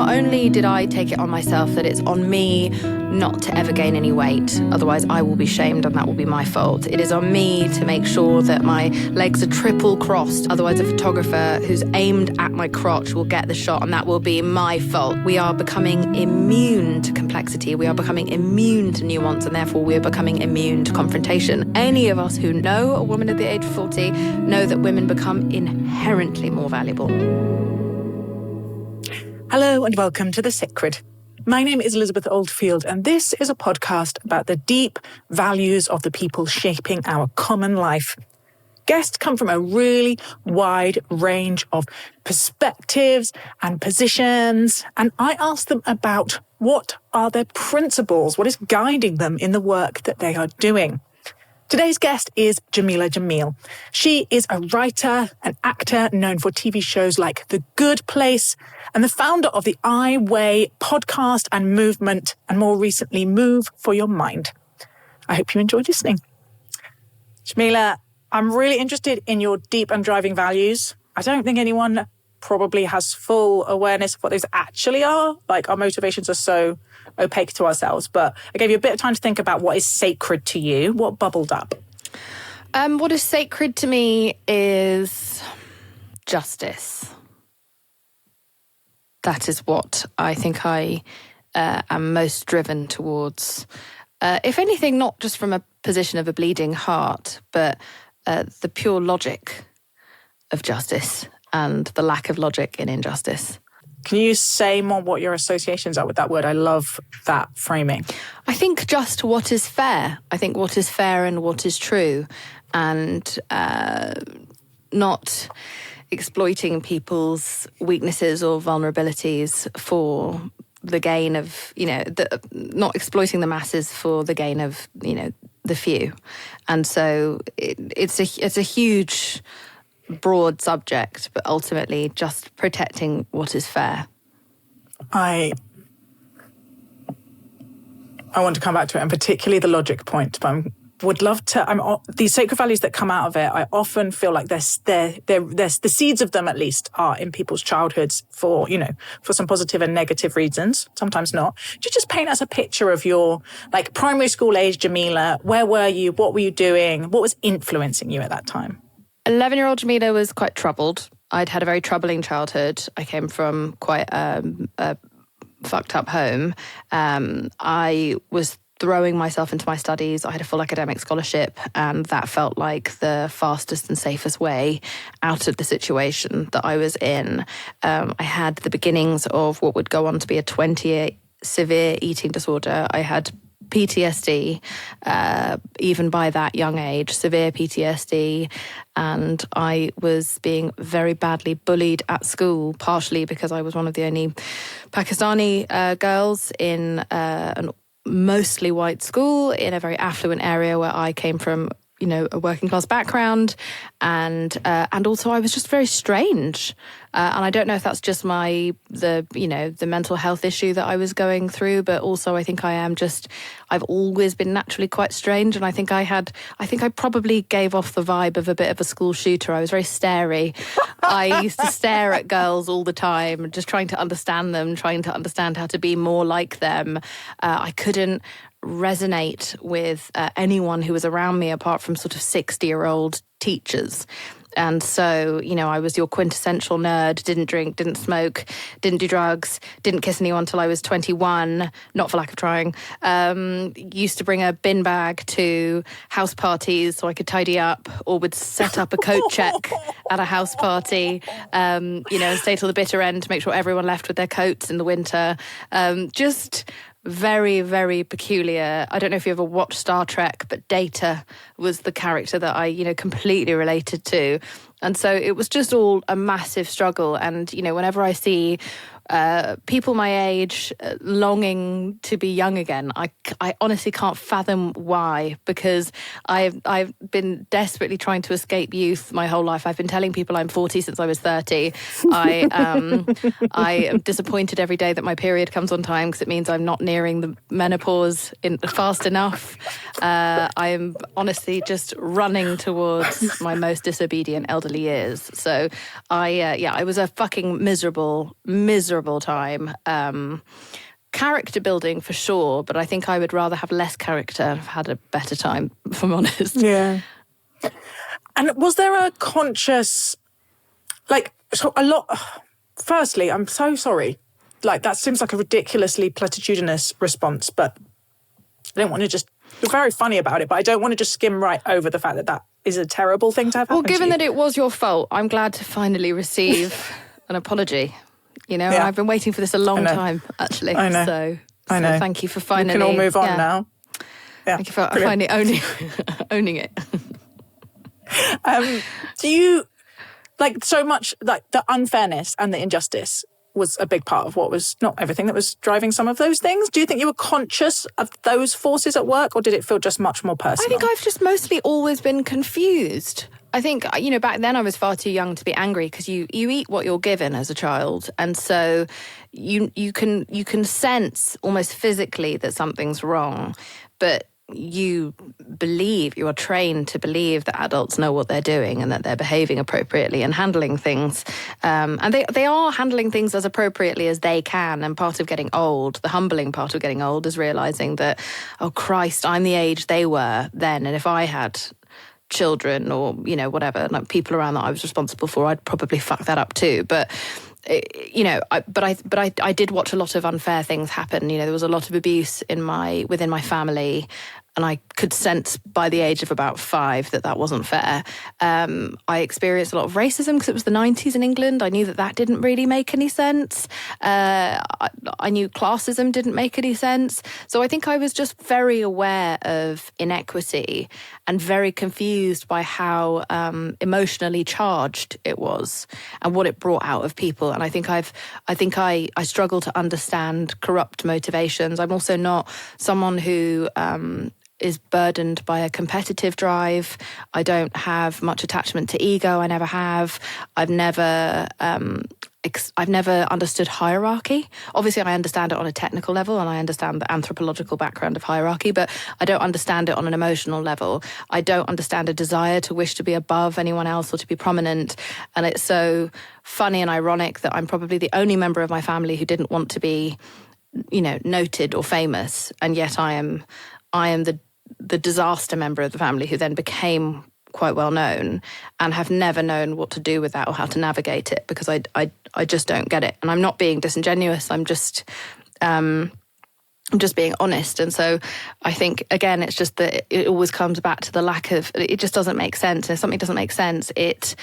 not only did I take it on myself that it's on me not to ever gain any weight, otherwise I will be shamed and that will be my fault. It is on me to make sure that my legs are triple crossed, otherwise a photographer who's aimed at my crotch will get the shot and that will be my fault. We are becoming immune to complexity, we are becoming immune to nuance, and therefore we are becoming immune to confrontation. Any of us who know a woman at the age of 40 know that women become inherently more valuable. Hello and welcome to The Sacred. My name is Elizabeth Oldfield, and this is a podcast about the deep values of the people shaping our common life. Guests come from a really wide range of perspectives and positions, and I ask them about what are their principles, what is guiding them in the work that they are doing. Today's guest is Jameela Jamil. She is a writer, an actor known for TV shows like The Good Place, and the founder of the I Weigh podcast and movement, and more recently, Move for Your Mind. I hope you enjoy listening. Jameela, I'm really interested in your deep and driving values. I don't think anyone probably has full awareness of what those actually are. Like, our motivations are so opaque to ourselves, but I gave you a bit of time to think about what is sacred to you. What bubbled up? What is sacred to me is justice. That is what I think I am most driven towards. If anything, not just from a position of a bleeding heart, but the pure logic of justice and the lack of logic in injustice. Can you say more what your associations are with that word? I love that framing. I think just what is fair. I think what is fair and what is true, and not exploiting people's weaknesses or vulnerabilities for the gain of, not exploiting the masses for the gain of, the few. And so it's a huge, broad subject, but ultimately just protecting what is fair. I want to come back to it, and particularly the logic point, but I would love to. These sacred values that come out of it, I often feel like there's the seeds of them, at least, are in people's childhoods for some positive and negative reasons, sometimes not. Just paint us a picture of your primary school age Jameela. Where were you? What were you doing? What was influencing you at that time? 11-year-old Jameela was quite troubled. I'd had a very troubling childhood. I came from quite a fucked up home. I was throwing myself into my studies. I had a full academic scholarship, and that felt like the fastest and safest way out of the situation that I was in. I had the beginnings of what would go on to be a 20-year severe eating disorder. I had PTSD, even by that young age, severe PTSD, and I was being very badly bullied at school, partially because I was one of the only Pakistani girls in an mostly white school in a very affluent area where I came from, a working class background, and also I was just very strange, and I don't know if that's just the mental health issue that I was going through, but also I think I've always been naturally quite strange, and I think I probably gave off the vibe of a bit of a school shooter. I was very starey. I used to stare at girls all the time, just trying to understand them, trying to understand how to be more like them. I couldn't resonate with anyone who was around me apart from sort of 60-year-old teachers. And so, I was your quintessential nerd, didn't drink, didn't smoke, didn't do drugs, didn't kiss anyone till I was 21, not for lack of trying. Used to bring a bin bag to house parties so I could tidy up, or would set up a coat check at a house party, and stay till the bitter end to make sure everyone left with their coats in the winter. Just very, very peculiar. I don't know if you ever watched Star Trek, but Data was the character that I, completely related to. And so it was just all a massive struggle. And, whenever I see people my age longing to be young again, I honestly can't fathom why, because I've been desperately trying to escape youth my whole life. I've been telling people I'm 40 since I was 30. I am disappointed every day that my period comes on time, because it means I'm not nearing the menopause fast enough. I am honestly just running towards my most disobedient elderly years. So I was a fucking miserable miserable time. Character building for sure, but I think I would rather have less character and have had a better time, if I'm honest. Yeah. And was there a conscious, firstly, I'm so sorry. That seems like a ridiculously platitudinous response, but I don't want to just, you're very funny about it, but I don't want to just skim right over the fact that that is a terrible thing to have happen. Well, given to you. that it was your fault, I'm glad to finally receive an apology. I've been waiting for this a long time, actually. I know. So I know. Thank you for finally... We can all move on now. Yeah. Thank you for finally owning it. Do you, so much, the unfairness and the injustice was a big part of what was, not everything that was driving some of those things. Do you think you were conscious of those forces at work, or did it feel just much more personal? I think I've just mostly always been confused. I think, back then I was far too young to be angry because you eat what you're given as a child. And so you can sense almost physically that something's wrong, but you are trained to believe that adults know what they're doing and that they're behaving appropriately and handling things. And they are handling things as appropriately as they can. And part of getting old, the humbling part of getting old, is realising that, oh Christ, I'm the age they were then. And if I had children or, whatever, people around that I was responsible for, I'd probably fuck that up too. But I did watch a lot of unfair things happen. There was a lot of abuse within my family, and I could sense by the age of about 5 that wasn't fair. I experienced a lot of racism because it was the 90s in England. I knew that didn't really make any sense. I knew classism didn't make any sense. So I think I was just very aware of inequity and very confused by how emotionally charged it was and what it brought out of people. And I think I struggle to understand corrupt motivations. I'm also not someone who is burdened by a competitive drive. I don't have much attachment to ego. I never have. I've never understood hierarchy. Obviously, I understand it on a technical level and I understand the anthropological background of hierarchy, but I don't understand it on an emotional level. I don't understand a desire to wish to be above anyone else or to be prominent. And it's so funny and ironic that I'm probably the only member of my family who didn't want to be, noted or famous. And yet I am the disaster member of the family who then became quite well known and have never known what to do with that or how to navigate it, because I just don't get it. And I'm not being disingenuous. I'm just being honest. And so I think, again, it's just that it always comes back to the lack of, it just doesn't make sense. And if something doesn't make sense, it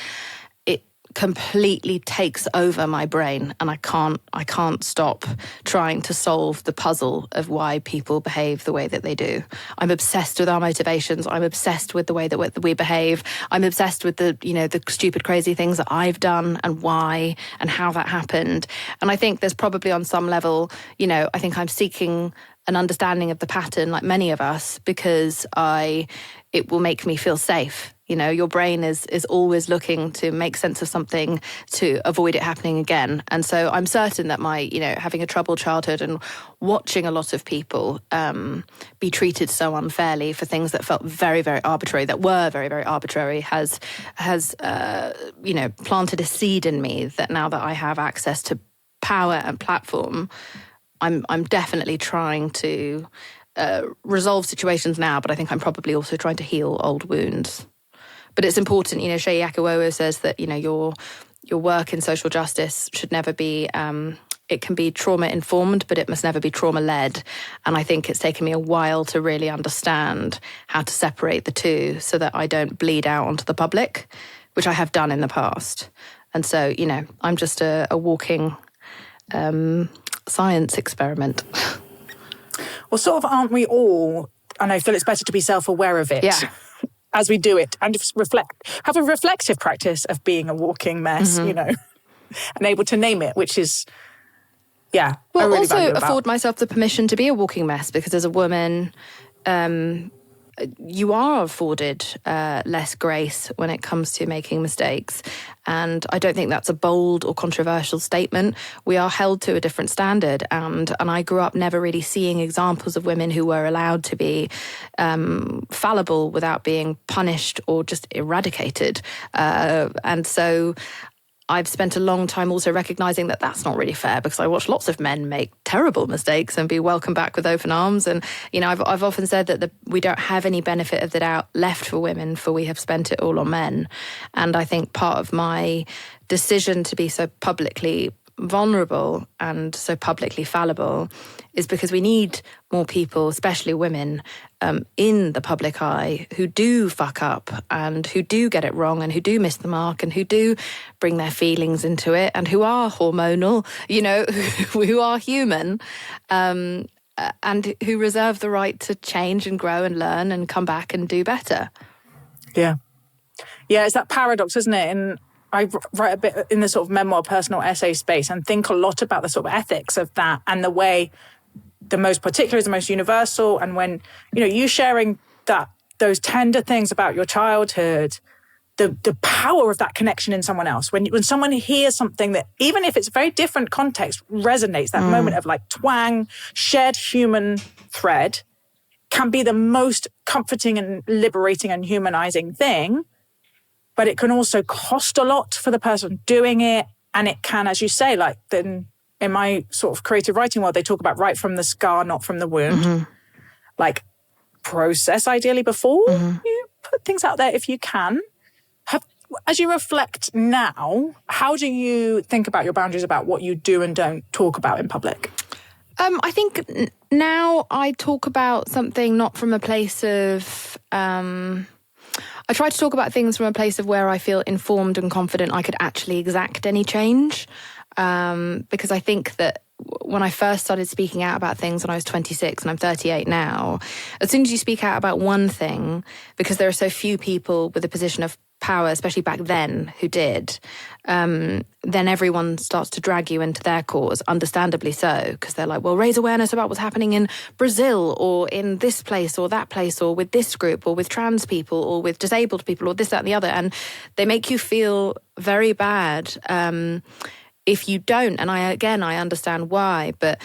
completely takes over my brain, and I can't stop trying to solve the puzzle of why people behave the way that they do. I'm obsessed with our motivations. I'm obsessed with the way that we behave. I'm obsessed with the stupid, crazy things that I've done and why and how that happened. And I think there's probably on some level, I think I'm seeking an understanding of the pattern, like many of us, because it will make me feel safe. Your brain is always looking to make sense of something to avoid it happening again. And so I'm certain that my, having a troubled childhood and watching a lot of people be treated so unfairly for things that felt very, very arbitrary, that were very, very arbitrary, has planted a seed in me that now that I have access to power and platform, I'm definitely trying to resolve situations now, but I think I'm probably also trying to heal old wounds. But it's important, Shea Yakuowo says that, your work in social justice should never be, it can be trauma-informed, but it must never be trauma-led. And I think it's taken me a while to really understand how to separate the two so that I don't bleed out onto the public, which I have done in the past. And so, I'm just a walking science experiment. Well, sort of, aren't we all? And I feel it's better to be self-aware of it. Yeah. As we do it, and just have a reflective practice of being a walking mess, and able to name it, which is, well, I really also value afford myself the permission to be a walking mess, because as a woman, you are afforded less grace when it comes to making mistakes. And I don't think that's a bold or controversial statement. We are held to a different standard. And I grew up never really seeing examples of women who were allowed to be fallible without being punished or just eradicated. And so I've spent a long time also recognizing that that's not really fair, because I watch lots of men make terrible mistakes and be welcomed back with open arms. And, I've often said that we don't have any benefit of the doubt left for women, for we have spent it all on men. And I think part of my decision to be so publicly vulnerable and so publicly fallible is because we need more people, especially women, in the public eye who do fuck up and who do get it wrong and who do miss the mark and who do bring their feelings into it and who are hormonal, who are human, and who reserve the right to change and grow and learn and come back and do better. Yeah. Yeah, it's that paradox, isn't it? And I write a bit in the sort of memoir, personal essay space, and think a lot about the sort of ethics of that and the way the most particular is the most universal. And when, you sharing those tender things about your childhood, the power of that connection in someone else. When someone hears something that, even if it's a very different context, resonates, that moment of like twang, shared human thread, can be the most comforting and liberating and humanizing thing. But it can also cost a lot for the person doing it. And it can, as you say, like then in my sort of creative writing world, they talk about right from the scar, not from the wound. Like process ideally before you put things out there if you can. As you reflect now, how do you think about your boundaries about what you do and don't talk about in public? I think now I talk about something not from a place of... I try to talk about things from a place of where I feel informed and confident I could actually exact any change. Because I think that when I first started speaking out about things when I was 26 and I'm 38 now, as soon as you speak out about one thing, because there are so few people with a position of power, especially back then, who did, then everyone starts to drag you into their cause, understandably so, because they're like, well, raise awareness about what's happening in Brazil or in this place or that place or with this group or with trans people or with disabled people or this, that and the other. And they make you feel very bad if you don't. And I understand why, but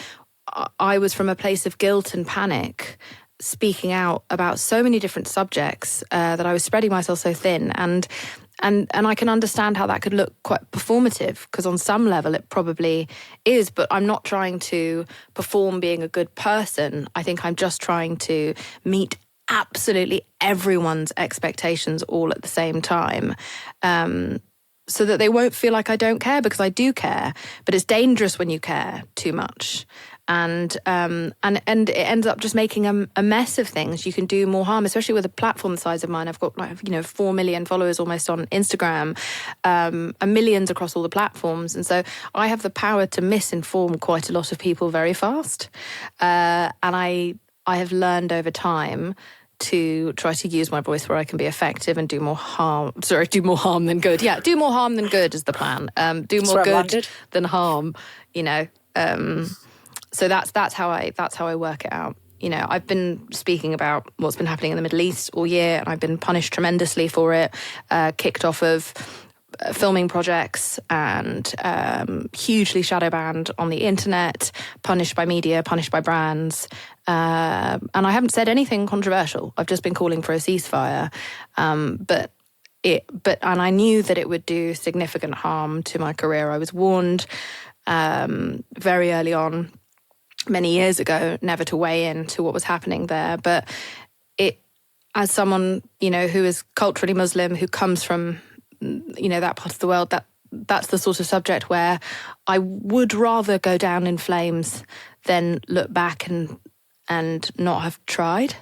I was from a place of guilt and panic, speaking out about so many different subjects that I was spreading myself so thin. And I can understand how that could look quite performative, because on some level it probably is, but I'm not trying to perform being a good person. I think I'm just trying to meet absolutely everyone's expectations all at the same time, so that they won't feel like I don't care, because I do care. But it's dangerous when you care too much. And it ends up just making a mess of things. You can do more harm, especially with a platform the size of mine. I've got 4 million followers almost on Instagram, and millions across all the platforms. And so I have the power to misinform quite a lot of people very fast. And I have learned over time to try to use my voice where I can be effective and do more harm than good. Yeah, do more harm than good is the plan. Do more good than harm, So that's how I work it out. I've been speaking about what's been happening in the Middle East all year, and I've been punished tremendously for it, kicked off of filming projects and hugely shadow banned on the internet, punished by media, punished by brands. And I haven't said anything controversial. I've just been calling for a ceasefire. But I knew that it would do significant harm to my career. I was warned very early on, many years ago, never to weigh in to what was happening there. But as someone, who is culturally Muslim, who comes from, that part of the world, that's the sort of subject where I would rather go down in flames than look back and not have tried.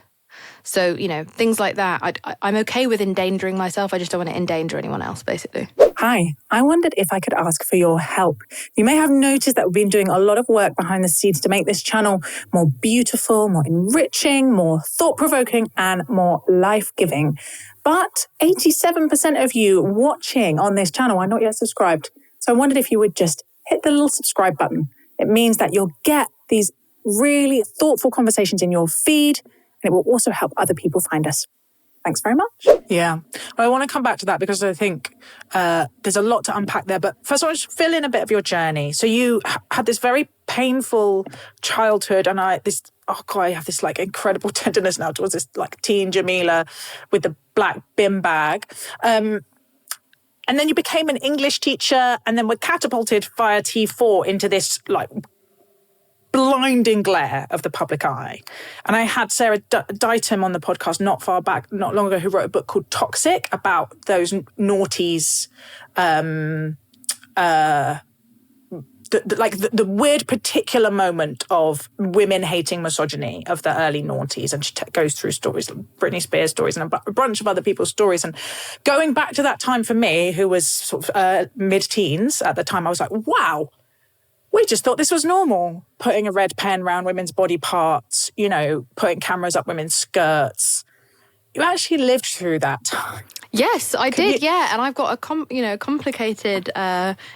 So, things like that, I'm okay with endangering myself. I just don't want to endanger anyone else, basically. Hi, I wondered if I could ask for your help. You may have noticed that we've been doing a lot of work behind the scenes to make this channel more beautiful, more enriching, more thought-provoking, and more life-giving. But 87% of you watching on this channel are not yet subscribed. So I wondered if you would just hit the little subscribe button. It means that you'll get these really thoughtful conversations in your feed, and it will also help other people find us. Thanks very much. Yeah. Well, I want to come back to that because I think there's a lot to unpack there. But first of all, just fill in a bit of your journey. So you had this very painful childhood, and I have this like incredible tenderness now towards this like teen Jameela with the black bin bag. And then you became an English teacher and then were catapulted via T4 into this like blinding glare of the public eye. And I had Sarah Ditum on the podcast not long ago, who wrote a book called Toxic about those noughties, the weird particular moment of women hating misogyny of the early noughties. And she goes through stories, Britney Spears stories and a bunch of other people's stories. And going back to that time for me, who was sort of mid-teens at the time, I was like, wow, we just thought this was normal. Putting a red pen around women's body parts, you know, putting cameras up women's skirts. You actually lived through that time. Yes, I did. Yeah, and I've got a complicated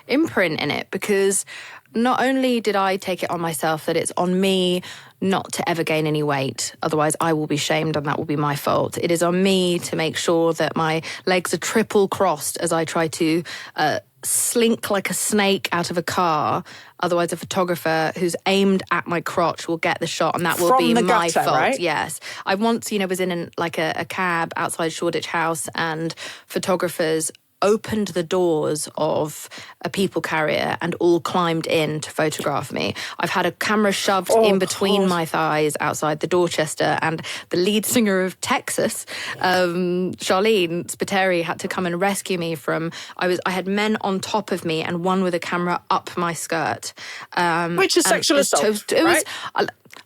imprint in it, because not only did I take it on myself that it's on me not to ever gain any weight, otherwise I will be shamed and that will be my fault. It is on me to make sure that my legs are triple crossed as I try to slink like a snake out of a car. Otherwise, a photographer who's aimed at my crotch will get the shot, and that will be my fault. Right? Yes. I once, was in a cab outside Shoreditch House, and photographers opened the doors of a people carrier and all climbed in to photograph me. I've had a camera shoved in between my thighs outside the Dorchester, and the lead singer of Texas, Charlene Spiteri, had to come and rescue me from... I had men on top of me and one with a camera up my skirt. Which is sexual assault, right?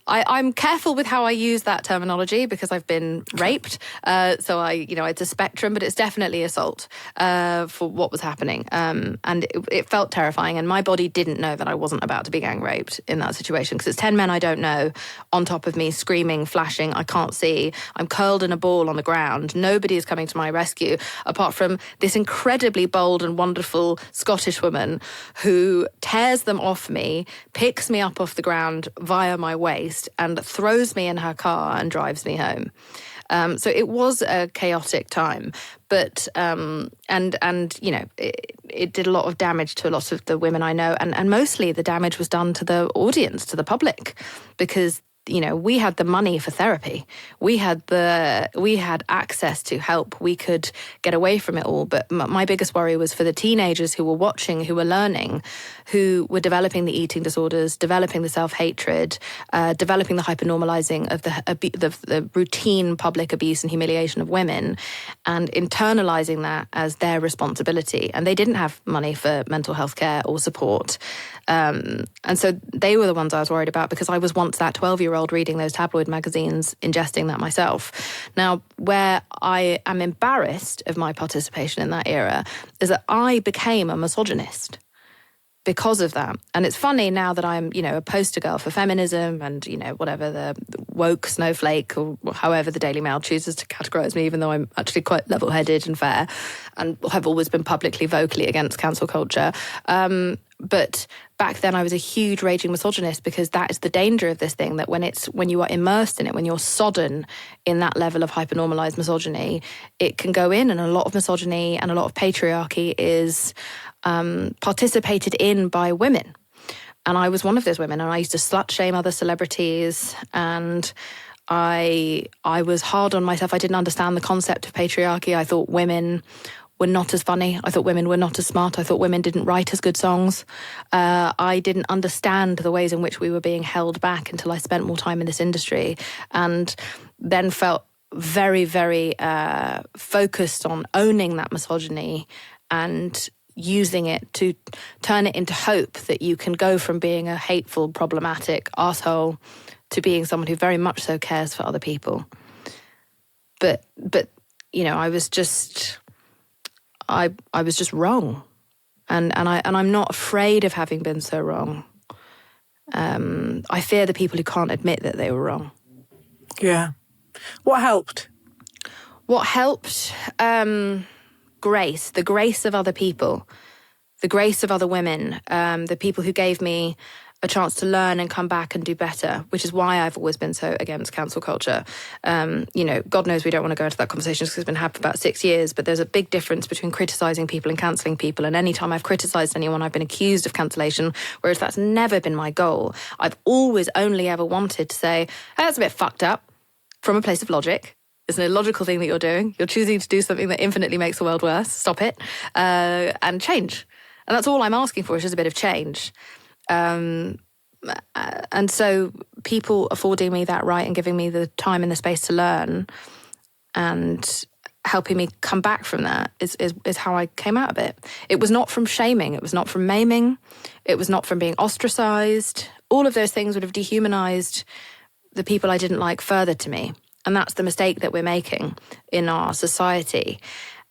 I'm careful with how I use that terminology because I've been raped. So it's a spectrum, but it's definitely assault for what was happening. And it felt terrifying. And my body didn't know that I wasn't about to be gang raped in that situation, because it's 10 men I don't know on top of me, screaming, flashing. I can't see. I'm curled in a ball on the ground. Nobody is coming to my rescue apart from this incredibly bold and wonderful Scottish woman who tears them off me, picks me up off the ground via my waist, and throws me in her car and drives me home. So it was a chaotic time, but it did a lot of damage to a lot of the women I know, and mostly the damage was done to the audience, to the public, because we had the money for therapy. We had access to help. We could get away from it all. But my biggest worry was for the teenagers who were watching, who were learning, who were developing the eating disorders, developing the self-hatred, developing the hypernormalizing of the routine public abuse and humiliation of women, and internalizing that as their responsibility. And they didn't have money for mental health care or support. And so they were the ones I was worried about, because I was once that 12-year-old reading those tabloid magazines, ingesting that myself. Now, where I am embarrassed of my participation in that era is that I became a misogynist because of that. And it's funny now that I'm, a poster girl for feminism and, whatever, the woke snowflake, or however the Daily Mail chooses to categorise me, even though I'm actually quite level-headed and fair and have always been publicly, vocally against cancel culture. But back then I was a huge raging misogynist, because that is the danger of this thing, that when you are immersed in it, when you're sodden in that level of hypernormalized misogyny, it can go in, and a lot of misogyny and a lot of patriarchy is participated in by women. And I was one of those women, and I used to slut shame other celebrities, and I was hard on myself. I didn't understand the concept of patriarchy. I thought women were not as funny. I thought women were not as smart. I thought women didn't write as good songs. I didn't understand the ways in which we were being held back until I spent more time in this industry, and then felt very, very focused on owning that misogyny and using it to turn it into hope that you can go from being a hateful, problematic arsehole to being someone who very much so cares for other people. But I was just... I was just wrong, and I'm not afraid of having been so wrong. I fear the people who can't admit that they were wrong. Yeah. What helped? What helped? Grace, the grace of other people, the grace of other women, the people who gave me a chance to learn and come back and do better, which is why I've always been so against cancel culture. God knows we don't want to go into that conversation because it's been happening for about 6 years, but there's a big difference between criticising people and cancelling people. And any time I've criticised anyone, I've been accused of cancellation, whereas that's never been my goal. I've always only ever wanted to say, hey, that's a bit fucked up, from a place of logic. It's an illogical thing that you're doing. You're choosing to do something that infinitely makes the world worse. Stop it. And change. And that's all I'm asking for, is just a bit of change. And so people affording me that right and giving me the time and the space to learn and helping me come back from that is how I came out of it. It was not from shaming. It was not from maiming. It was not from being ostracized. All of those things would have dehumanized the people I didn't like further to me. And that's the mistake that we're making in our society.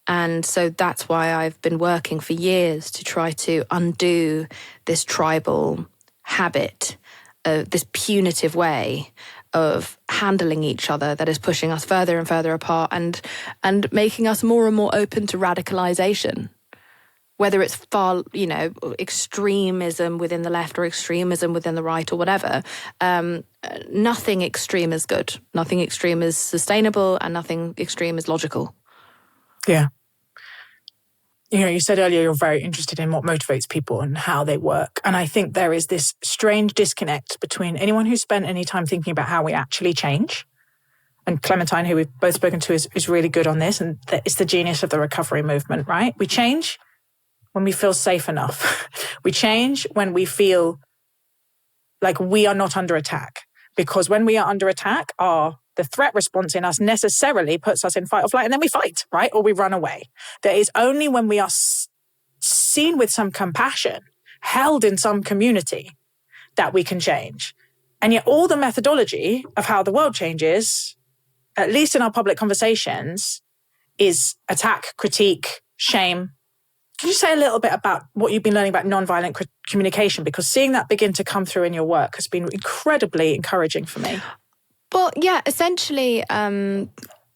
And so that's why I've been working for years to try to undo this tribal habit, this punitive way of handling each other that is pushing us further and further apart and making us more and more open to radicalization. Whether it's far, extremism within the left or extremism within the right or whatever, nothing extreme is good. Nothing extreme is sustainable and nothing extreme is logical. Yeah. You said earlier you're very interested in what motivates people and how they work. And I think there is this strange disconnect between anyone who's spent any time thinking about how we actually change. And Clementine, who we've both spoken to, is really good on this. And it's the genius of the recovery movement, right? We change when we feel safe enough. We change when we feel like we are not under attack. Because when we are under attack, the threat response in us necessarily puts us in fight or flight, and then we fight, right? Or we run away. There is only when we are seen with some compassion, held in some community, that we can change. And yet all the methodology of how the world changes, at least in our public conversations, is attack, critique, shame. Can you say a little bit about what you've been learning about nonviolent communication? Because seeing that begin to come through in your work has been incredibly encouraging for me. Well, yeah, essentially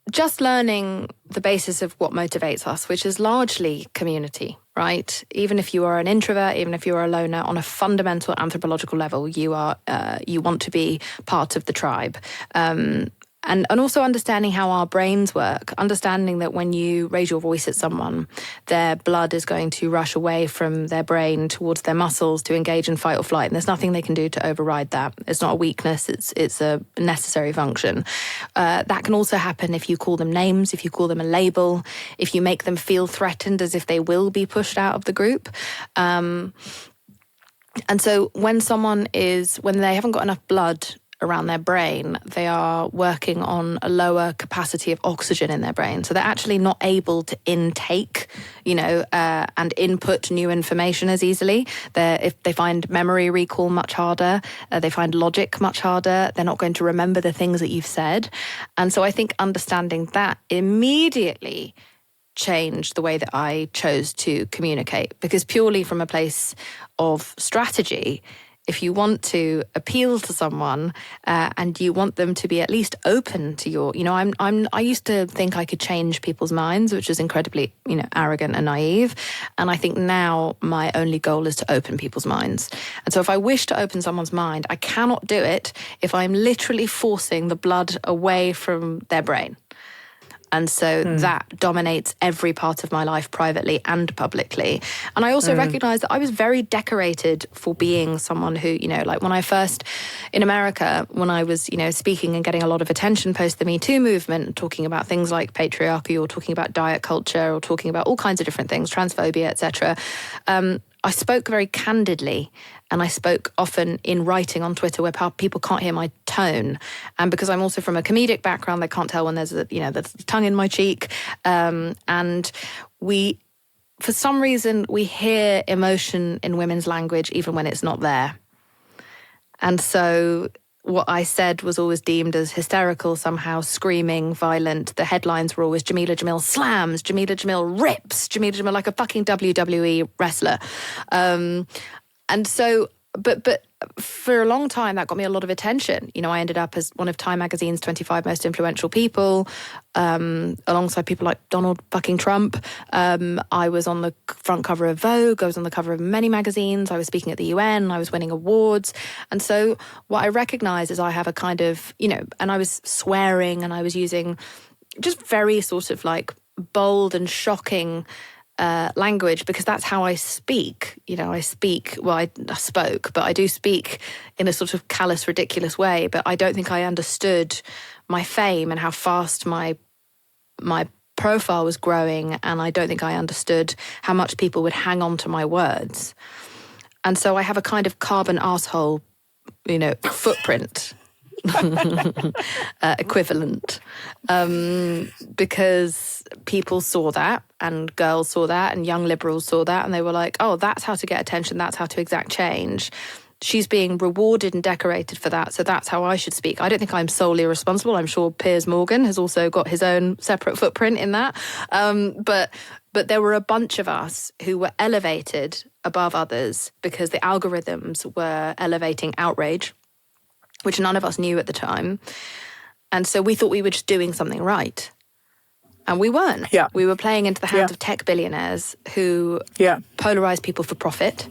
just learning the basis of what motivates us, which is largely community, right? Even if you are an introvert, even if you are a loner, on a fundamental anthropological level, you want to be part of the tribe. And also understanding how our brains work, understanding that when you raise your voice at someone, their blood is going to rush away from their brain towards their muscles to engage in fight or flight. And there's nothing they can do to override that. It's not a weakness, it's a necessary function. That can also happen if you call them names, if you call them a label, if you make them feel threatened as if they will be pushed out of the group. And so when they haven't got enough blood around their brain, they are working on a lower capacity of oxygen in their brain. So they're actually not able to intake, and input new information as easily. If they find memory recall much harder, they find logic much harder, they're not going to remember the things that you've said. And so I think understanding that immediately changed the way that I chose to communicate, because purely from a place of strategy, if you want to appeal to someone and you want them to be at least open to your, I used to think I could change people's minds, which is incredibly, arrogant and naive. And I think now my only goal is to open people's minds. And so if I wish to open someone's mind, I cannot do it if I'm literally forcing the blood away from their brain. And so that dominates every part of my life, privately and publicly. And I also recognized that I was very decorated for being someone who, like when I first, in America, when I was, speaking and getting a lot of attention post the Me Too movement, talking about things like patriarchy or talking about diet culture or talking about all kinds of different things, transphobia, etc. I spoke very candidly, and I spoke often in writing on Twitter where people can't hear my tone. And because I'm also from a comedic background, they can't tell when there's there's the tongue in my cheek. And for some reason, we hear emotion in women's language even when it's not there. And so what I said was always deemed as hysterical, somehow screaming, violent. The headlines were always Jameela Jamil slams, Jameela Jamil rips, Jameela Jamil like a fucking WWE wrestler. And so, but for a long time, that got me a lot of attention. I ended up as one of Time Magazine's 25 most influential people, alongside people like Donald fucking Trump. I was on the front cover of Vogue. I was on the cover of many magazines. I was speaking at the UN. I was winning awards. And so what I recognize is I have a kind of, and I was swearing and I was using just very sort of like bold and shocking language, because that's how I speak. I spoke, but I do speak in a sort of callous, ridiculous way. But I don't think I understood my fame and how fast my my profile was growing, and I don't think I understood how much people would hang on to my words. And so I have a kind of carbon arsehole, footprint equivalent, because people saw that, and girls saw that, and young liberals saw that, and they were like, oh, that's how to get attention, that's how to exact change. She's being rewarded and decorated for that, so that's how I should speak. I don't think I'm solely responsible. I'm sure Piers Morgan has also got his own separate footprint in that. But there were a bunch of us who were elevated above others because the algorithms were elevating outrage, which none of us knew at the time. And so we thought we were just doing something right. And we weren't. Yeah. We were playing into the hands of tech billionaires who polarize people for profit.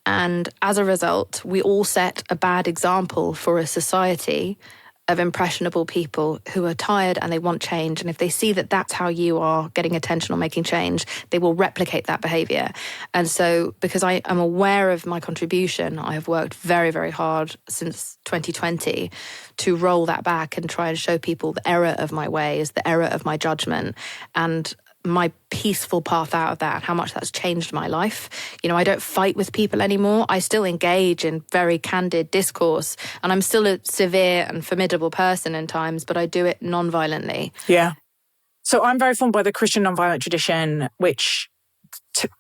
And as a result, we all set a bad example for a society of impressionable people who are tired and they want change. And if they see that that's how you are getting attention or making change, they will replicate that behaviour. And so because I am aware of my contribution, I have worked very, very hard since 2020 to roll that back and try and show people the error of my ways, the error of my judgment, and my peaceful path out of that, and how much that's changed my life. I don't fight with people anymore. I still engage in very candid discourse, and I'm still a severe and formidable person in times, but I do it non-violently. Yeah. So I'm very formed by the Christian non-violent tradition, which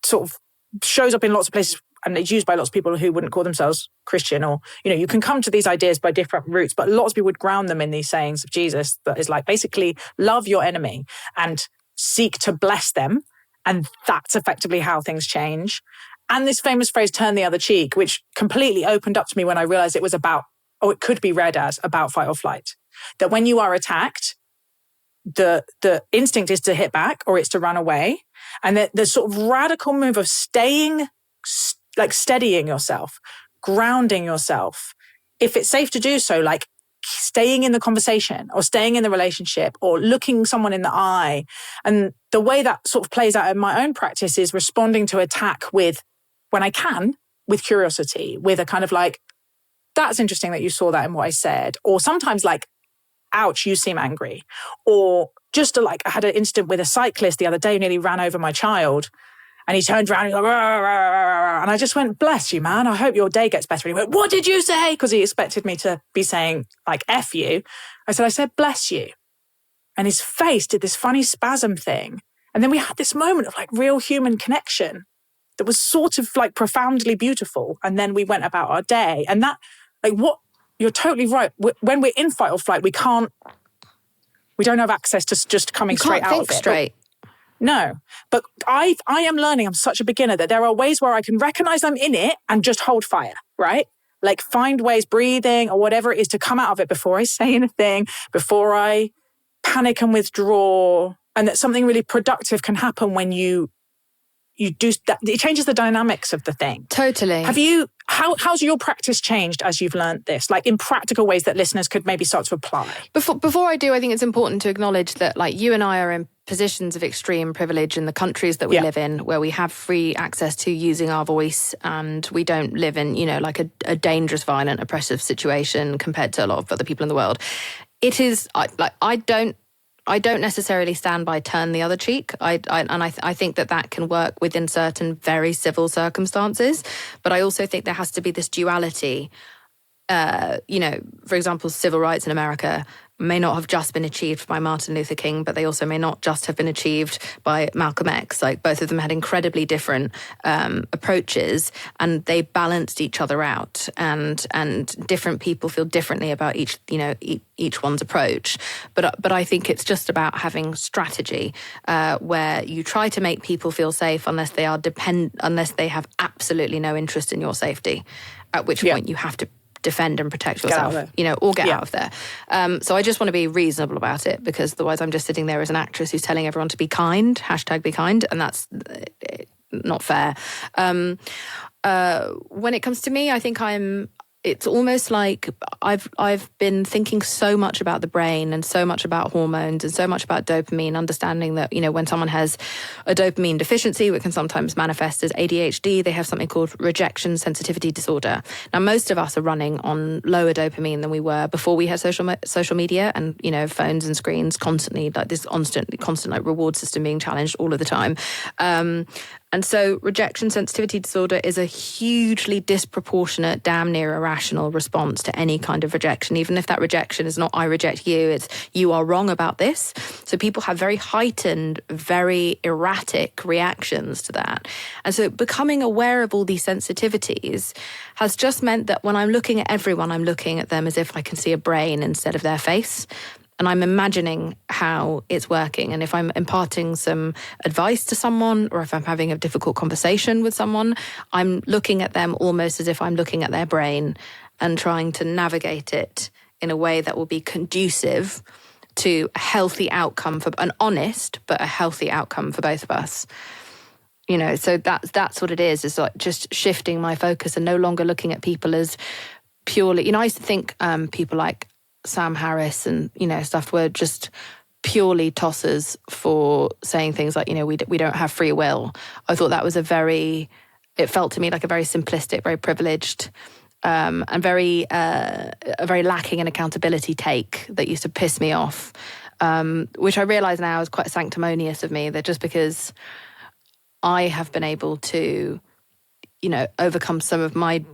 sort of shows up in lots of places, and it's used by lots of people who wouldn't call themselves Christian, or, you can come to these ideas by different routes, but lots of people would ground them in these sayings of Jesus that is like, basically, love your enemy and seek to bless them. And that's effectively how things change. And this famous phrase, turn the other cheek, which completely opened up to me when I realized it was about, it could be read as about fight or flight. That when you are attacked, the instinct is to hit back or it's to run away. And the sort of radical move of steadying yourself, grounding yourself, if it's safe to do so, like staying in the conversation or staying in the relationship or looking someone in the eye. And the way that sort of plays out in my own practice is responding to attack with, when I can, with curiosity, with a kind of like, that's interesting that you saw that in what I said. Or sometimes like, ouch, you seem angry. Or just I had an incident with a cyclist the other day who nearly ran over my child. And he turned around and he was like, rah, rah, rah, rah. And I just went, bless you, man. I hope your day gets better. And he went, what did you say? Because he expected me to be saying like, F you. I said, bless you. And his face did this funny spasm thing. And then we had this moment of like real human connection that was sort of like profoundly beautiful. And then we went about our day. And that, you're totally right. When we're in fight or flight, we don't have access to just coming straight out of it. You can't think straight. No, but I am learning, I'm such a beginner, that there are ways where I can recognize I'm in it and just hold fire, right? Like find ways, breathing or whatever it is, to come out of it before I say anything, before I panic and withdraw, and that something really productive can happen when you do that. It changes the dynamics of the thing. Totally. How's your practice changed as you've learned this? Like in practical ways that listeners could maybe start to apply? Before I do, I think it's important to acknowledge that like you and I are in positions of extreme privilege in the countries that we live in, where we have free access to using our voice, and we don't live in, like a dangerous, violent, oppressive situation compared to a lot of other people in the world. It is I don't necessarily stand by turn the other cheek. I think that can work within certain very civil circumstances. But I also think there has to be this duality. For example, civil rights in America may not have just been achieved by Martin Luther King, but they also may not just have been achieved by Malcolm X. Like both of them had incredibly different approaches, and they balanced each other out. And different people feel differently about each one's approach. But I think it's just about having strategy where you try to make people feel safe unless they have absolutely no interest in your safety. At which point you have to defend and protect yourself, or get out of there. So I just want to be reasonable about it, because otherwise I'm just sitting there as an actress who's telling everyone to be kind, #be kind, and that's not fair. When it comes to me, I think I'm it's almost like I've been thinking so much about the brain and so much about hormones and so much about dopamine, understanding that, when someone has a dopamine deficiency, it can sometimes manifest as ADHD. They have something called rejection sensitivity disorder. Now, most of us are running on lower dopamine than we were before we had social media and, phones and screens constantly, like this constant like reward system being challenged all of the time. And so rejection sensitivity disorder is a hugely disproportionate, damn near irrational response to any kind of rejection. Even if that rejection is not I reject you, it's you are wrong about this. So people have very heightened, very erratic reactions to that. And so becoming aware of all these sensitivities has just meant that when I'm looking at everyone, I'm looking at them as if I can see a brain instead of their face. And I'm imagining how it's working. And if I'm imparting some advice to someone, or if I'm having a difficult conversation with someone, I'm looking at them almost as if I'm looking at their brain and trying to navigate it in a way that will be conducive to a healthy outcome, for an honest but a healthy outcome for both of us. So that's what it is like just shifting my focus and no longer looking at people as purely, I used to think people like Sam Harris and, stuff were just purely tossers for saying things like, we don't have free will. I thought that was it felt to me like a very simplistic, very privileged, and a very lacking in accountability take that used to piss me off, which I realise now is quite sanctimonious of me, that just because I have been able to, overcome some of my,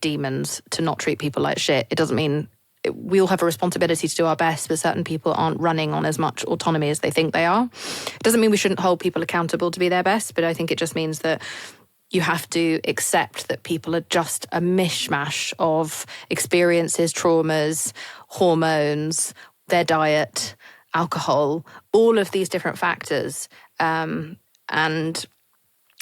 demons to not treat people like shit, it doesn't mean we all have a responsibility to do our best, but certain people aren't running on as much autonomy as they think they are. It doesn't mean we shouldn't hold people accountable to be their best, but I think it just means that you have to accept that people are just a mishmash of experiences, traumas, hormones, their diet, alcohol, all of these different factors. And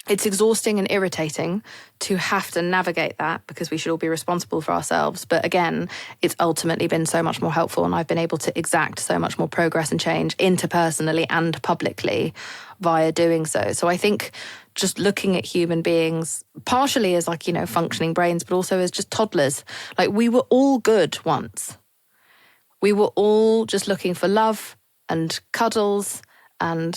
it's exhausting and irritating to have to navigate that because we should all be responsible for ourselves. But again, it's ultimately been so much more helpful, and I've been able to exact so much more progress and change interpersonally and publicly via doing so. So I think just looking at human beings partially as functioning brains, but also as just toddlers. Like, we were all good once. We were all just looking for love and cuddles and,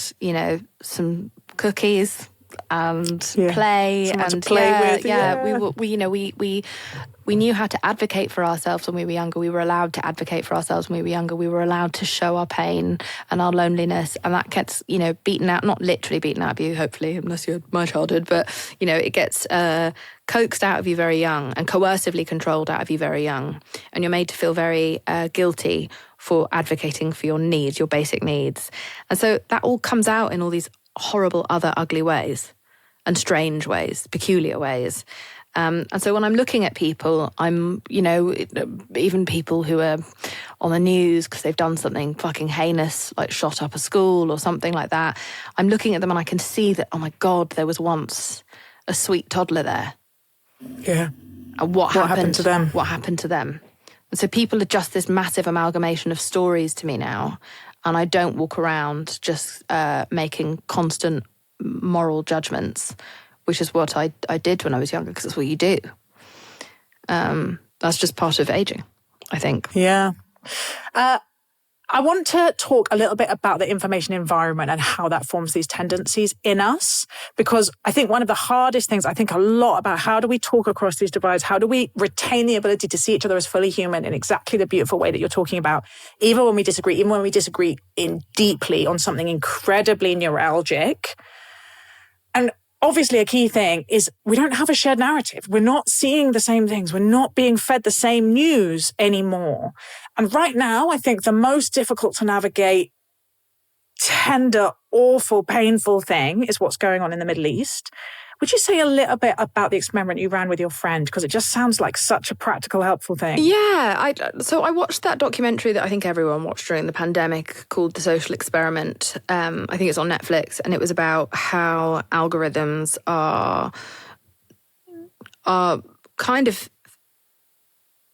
some cookies and play Someone and to play with. We knew how to advocate for ourselves when we were younger. We were allowed to advocate for ourselves when we were younger. We were allowed to show our pain and our loneliness, and that gets beaten out, not literally beaten out of you, hopefully, unless you're my childhood, but it gets coaxed out of you very young and coercively controlled out of you very young, and you're made to feel very guilty for advocating for your needs, your basic needs. And so that all comes out in all these horrible other ugly ways and strange ways, peculiar ways. And so when I'm looking at people, I'm, even people who are on the news because they've done something fucking heinous, like shot up a school or something like that, I'm looking at them and I can see that, oh my God, there was once a sweet toddler there. Yeah. And what happened to them? What happened to them? And so people are just this massive amalgamation of stories to me now. And I don't walk around just making constant moral judgments, which is what I did when I was younger, because it's what you do. That's just part of aging, I think. Yeah. I want to talk a little bit about the information environment and how that forms these tendencies in us, because I think one of the hardest things, I think a lot about how do we talk across these divides? How do we retain the ability to see each other as fully human in exactly the beautiful way that you're talking about, even when we disagree in deeply on something incredibly neuralgic. And obviously a key thing is we don't have a shared narrative. We're not seeing the same things. We're not being fed the same news anymore. And right now, I think the most difficult to navigate, tender, awful, painful thing is what's going on in the Middle East. Would you say a little bit about the experiment you ran with your friend? Because it just sounds like such a practical, helpful thing. Yeah. So I watched that documentary that I think everyone watched during the pandemic called The Social Experiment. I think it's on Netflix. And it was about how algorithms are kind of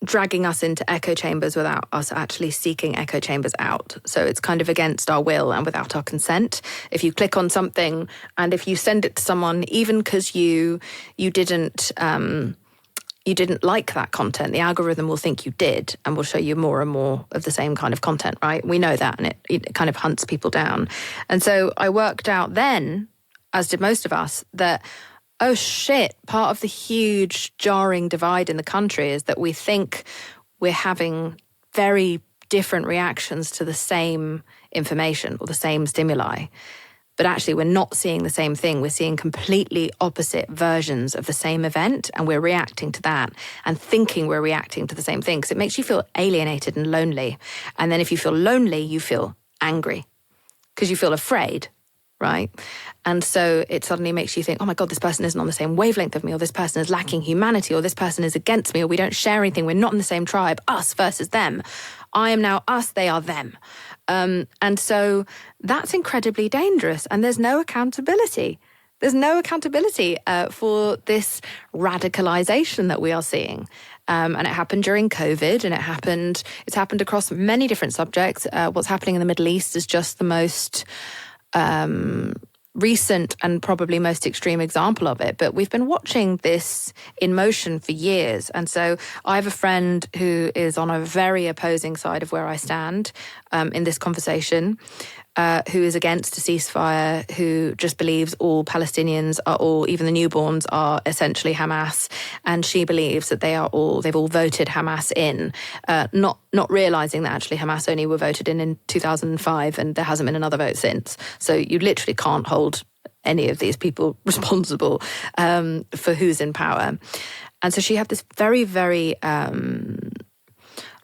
dragging us into echo chambers without us actually seeking echo chambers out. So it's kind of against our will and without our consent. If you click on something and if you send it to someone, even because you didn't you didn't like that content, the algorithm will think you did and will show you more and more of the same kind of content, right? We know that, and it kind of hunts people down. And so I worked out then, as did most of us, that, oh shit, part of the huge jarring divide in the country is that we think we're having very different reactions to the same information or the same stimuli. But actually, we're not seeing the same thing. We're seeing completely opposite versions of the same event, and we're reacting to that and thinking we're reacting to the same thing, because it makes you feel alienated and lonely. And then if you feel lonely, you feel angry because you feel afraid, right? And so it suddenly makes you think, oh my God, this person isn't on the same wavelength of me, or this person is lacking humanity, or this person is against me, or we don't share anything. We're not in the same tribe, us versus them. I am now us, they are them. And so that's incredibly dangerous. And there's no accountability. There's no accountability for this radicalization that we are seeing. And it happened during COVID, and it's happened across many different subjects. What's happening in the Middle East is just the most recent and probably most extreme example of it. But we've been watching this in motion for years. And so I have a friend who is on a very opposing side of where I stand in this conversation, who is against a ceasefire, who just believes all Palestinians are all, even the newborns, are essentially Hamas. And she believes that they've all voted Hamas in, not realising that actually Hamas only were voted in 2005, and there hasn't been another vote since. So you literally can't hold any of these people responsible for who's in power. And so she had this very, very...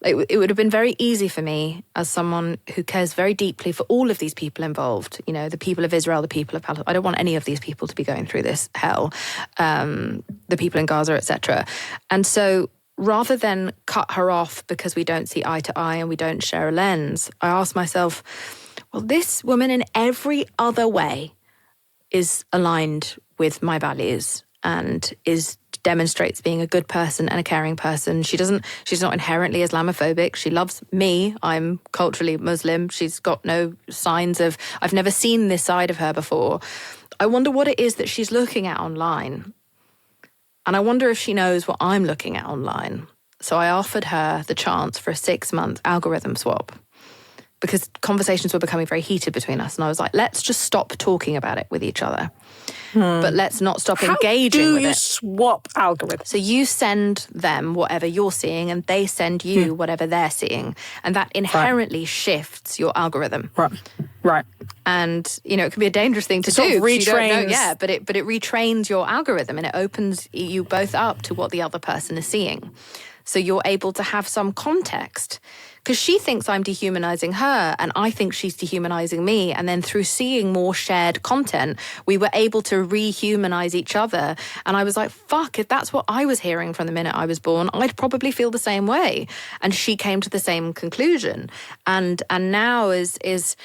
it would have been very easy for me, as someone who cares very deeply for all of these people involved, you know, the people of Israel, the people of Palestine. I don't want any of these people to be going through this hell, the people in Gaza, etc. And so rather than cut her off because we don't see eye to eye and we don't share a lens, I asked myself, well, this woman in every other way is aligned with my values and demonstrates being a good person and a caring person. She's not inherently Islamophobic. She loves me. I'm culturally Muslim. She's got no signs of, I've never seen this side of her before. I wonder what it is that she's looking at online. And I wonder if she knows what I'm looking at online. So I offered her the chance for a 6-month algorithm swap, because conversations were becoming very heated between us. And I was like, let's just stop talking about it with each other. But let's not stop engaging with it. How do you swap algorithms? So you send them whatever you're seeing, and they send you whatever they're seeing. And that inherently shifts your algorithm. Right. And, you know, it can be a dangerous thing to do. Sort of retrains. Yeah, but it retrains your algorithm, and it opens you both up to what the other person is seeing. So you're able to have some context, because she thinks I'm dehumanizing her and I think she's dehumanizing me. And then through seeing more shared content, we were able to rehumanize each other. And I was like, fuck, if that's what I was hearing from the minute I was born, I'd probably feel the same way. And she came to the same conclusion. And now is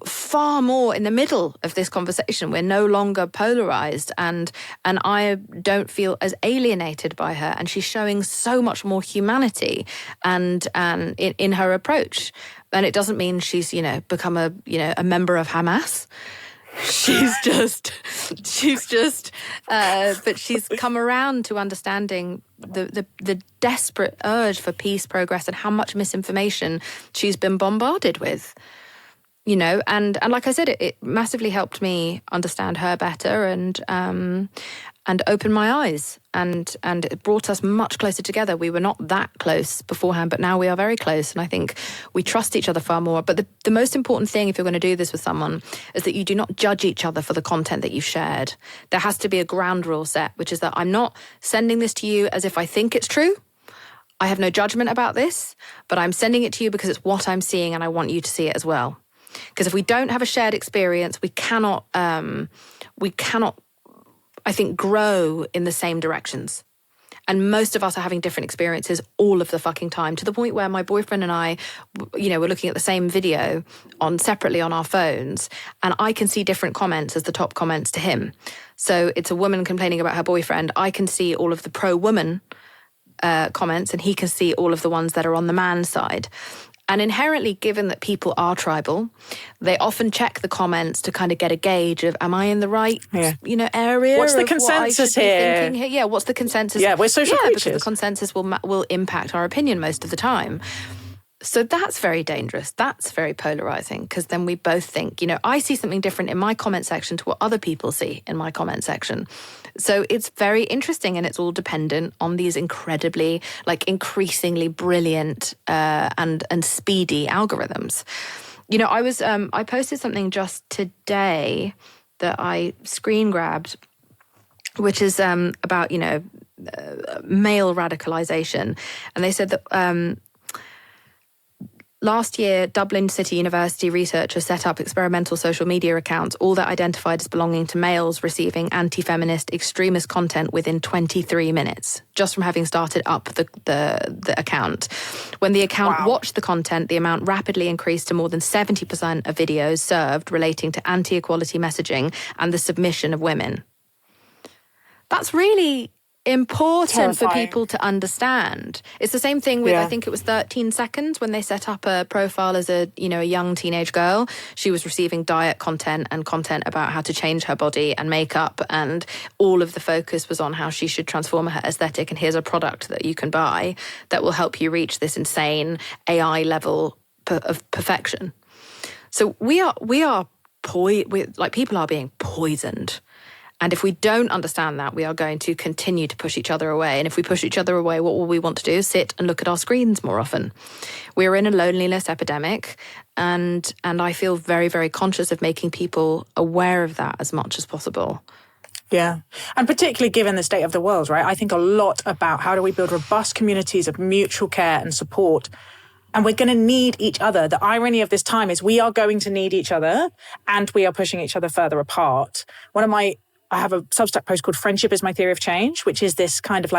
far more in the middle of this conversation. We're no longer polarized, and I don't feel as alienated by her, and she's showing so much more humanity and in her approach. And it doesn't mean she's, you know, become a member of Hamas. But she's come around to understanding the desperate urge for peace, progress, and how much misinformation she's been bombarded with. You know, and like I said, it massively helped me understand her better and open my eyes, and it brought us much closer together. We were not that close beforehand, but now we are very close, and I think we trust each other far more. But the most important thing, if you're going to do this with someone, is that you do not judge each other for the content that you've shared. There has to be a ground rule set, which is that I'm not sending this to you as if I think it's true. I have no judgment about this, but I'm sending it to you because it's what I'm seeing, and I want you to see it as well. Because if we don't have a shared experience, we cannot, I think, grow in the same directions. And most of us are having different experiences all of the fucking time, to the point where my boyfriend and I, you know, we're looking at the same video separately on our phones, and I can see different comments as the top comments to him. So it's a woman complaining about her boyfriend. I can see all of the pro-woman comments, and he can see all of the ones that are on the man side. And inherently, given that people are tribal, they often check the comments to kind of get a gauge of, am I in the right, area? What's the of consensus what I should here? Be thinking here? Yeah, what's the consensus? Yeah, we're social creatures. Because the consensus will impact our opinion most of the time. So that's very dangerous. That's very polarizing, because then we both think, I see something different in my comment section to what other people see in my comment section. So it's very interesting, and it's all dependent on these incredibly, increasingly brilliant and speedy algorithms. I posted something just today that I screen grabbed, which is about, male radicalization. And they said that last year, Dublin City University researchers set up experimental social media accounts, all that identified as belonging to males receiving anti-feminist extremist content within 23 minutes, just from having started up the account. When the account watched the content, the amount rapidly increased to more than 70% of videos served relating to anti-equality messaging and the submission of women. That's really important for people to understand. It's the same thing with, I think it was 13 Seconds, when they set up a profile as a young teenage girl. She was receiving diet content and content about how to change her body and makeup, and all of the focus was on how she should transform her aesthetic, and here's a product that you can buy that will help you reach this insane AI level of perfection. So people are being poisoned. And if we don't understand that, we are going to continue to push each other away. And if we push each other away, what will we want to do? Sit and look at our screens more often. We're in a loneliness epidemic, and I feel very, very conscious of making people aware of that as much as possible. Yeah. And particularly given the state of the world, right? I think a lot about how do we build robust communities of mutual care and support. And we're going to need each other. The irony of this time is we are going to need each other, and we are pushing each other further apart. I have a Substack post called Friendship is My Theory of Change, which is this kind of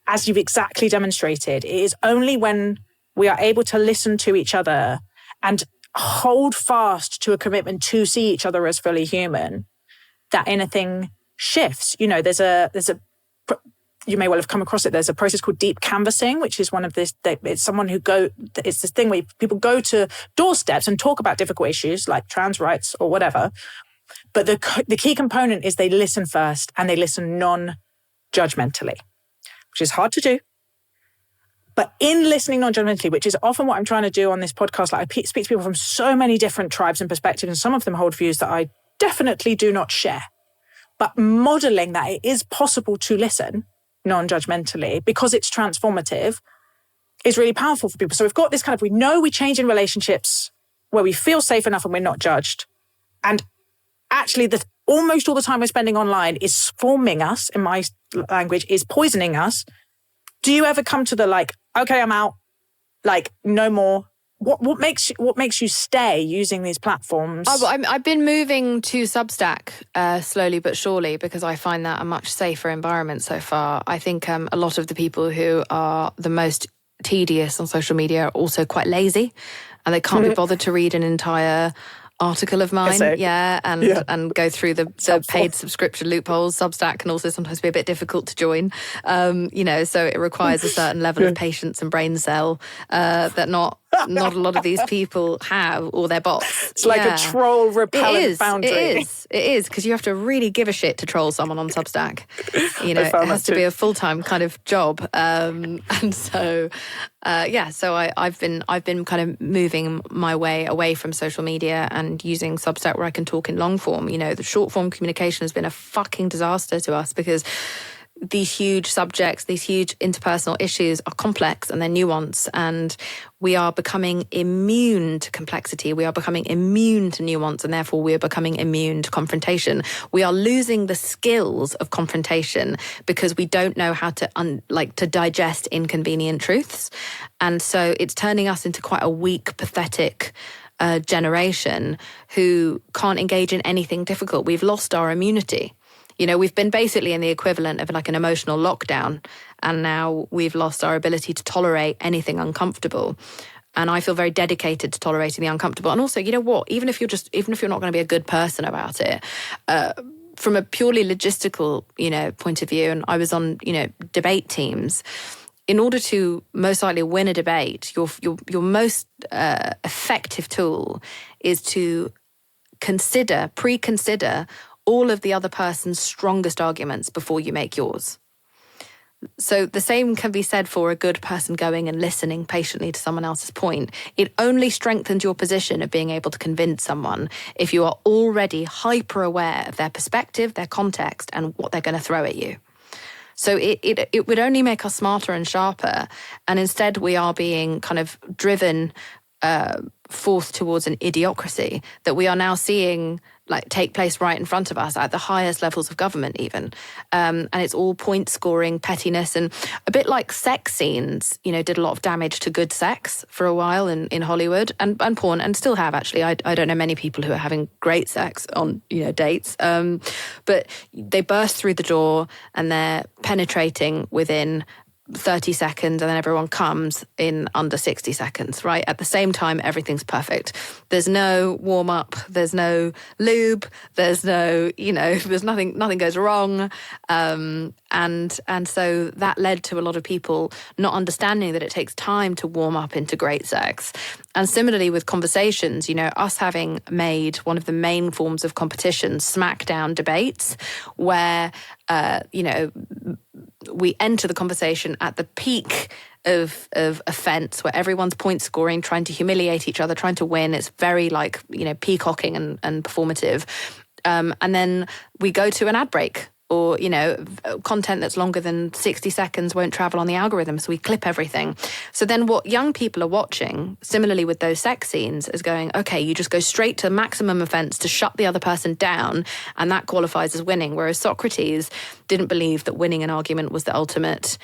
as you've exactly demonstrated, it is only when we are able to listen to each other and hold fast to a commitment to see each other as fully human that anything shifts. You may well have come across it. There's a process called deep canvassing, which is one of this. It's it's this thing where people go to doorsteps and talk about difficult issues like trans rights or whatever. But the key component is they listen first, and they listen non-judgmentally, which is hard to do. But in listening non-judgmentally, which is often what I'm trying to do on this podcast, I speak to people from so many different tribes and perspectives, and some of them hold views that I definitely do not share. But modeling that it is possible to listen non-judgmentally because it's transformative is really powerful for people. So we've got this we know we change in relationships where we feel safe enough and we're not judged. And actually, almost all the time we're spending online is forming us, in my language, is poisoning us. Do you ever come to the okay, I'm out, no more? What makes you stay using these platforms? I've been moving to Substack slowly but surely, because I find that a much safer environment so far. I think a lot of the people who are the most tedious on social media are also quite lazy, and they can't be bothered to read an entire article of mine, and go through the paid subscription loopholes. Substack can also sometimes be a bit difficult to join, so it requires a certain level of patience and brain cell that not a lot of these people have, or their bots. It's like a troll repellent boundary. It is, because you have to really give a shit to troll someone on Substack. It has to be a full-time kind of job, and so I've been kind of moving my way away from social media and using Substack, where I can talk in long form. The short form communication has been a fucking disaster to us, because these huge subjects, these huge interpersonal issues are complex and they're nuanced, and we are becoming immune to complexity. We are becoming immune to nuance, and therefore we are becoming immune to confrontation. We are losing the skills of confrontation because we don't know how to to digest inconvenient truths. And so it's turning us into quite a weak, pathetic generation who can't engage in anything difficult. We've lost our immunity. We've been basically in the equivalent of an emotional lockdown, and now we've lost our ability to tolerate anything uncomfortable. And I feel very dedicated to tolerating the uncomfortable. And also, even if you're not going to be a good person about it, from a purely logistical, point of view, and I was on, debate teams, in order to most likely win a debate, your most effective tool is to pre-consider all of the other person's strongest arguments before you make yours. So the same can be said for a good person going and listening patiently to someone else's point. It only strengthens your position of being able to convince someone if you are already hyper aware of their perspective, their context, and what they're going to throw at you. So it would only make us smarter and sharper. And instead we are being kind of driven forth towards an idiocracy that we are now seeing take place right in front of us at the highest levels of government even. And it's all point scoring, pettiness, and a bit like sex scenes, did a lot of damage to good sex for a while in Hollywood and porn, and still have actually. I don't know many people who are having great sex on, dates. But they burst through the door and they're penetrating within 30 seconds and then everyone comes in under 60 seconds, right? At the same time, everything's perfect. There's no warm up, there's no lube, there's no, there's nothing goes wrong. And so that led to a lot of people not understanding that it takes time to warm up into great sex. And similarly with conversations, us having made one of the main forms of competition smackdown debates where, we enter the conversation at the peak of offence, where everyone's point scoring, trying to humiliate each other, trying to win. It's very peacocking and performative. And then we go to an ad break, or, content that's longer than 60 seconds won't travel on the algorithm, so we clip everything. So then what young people are watching, similarly with those sex scenes, is going, okay, you just go straight to maximum offence to shut the other person down, and that qualifies as winning. Whereas Socrates didn't believe that winning an argument was the ultimate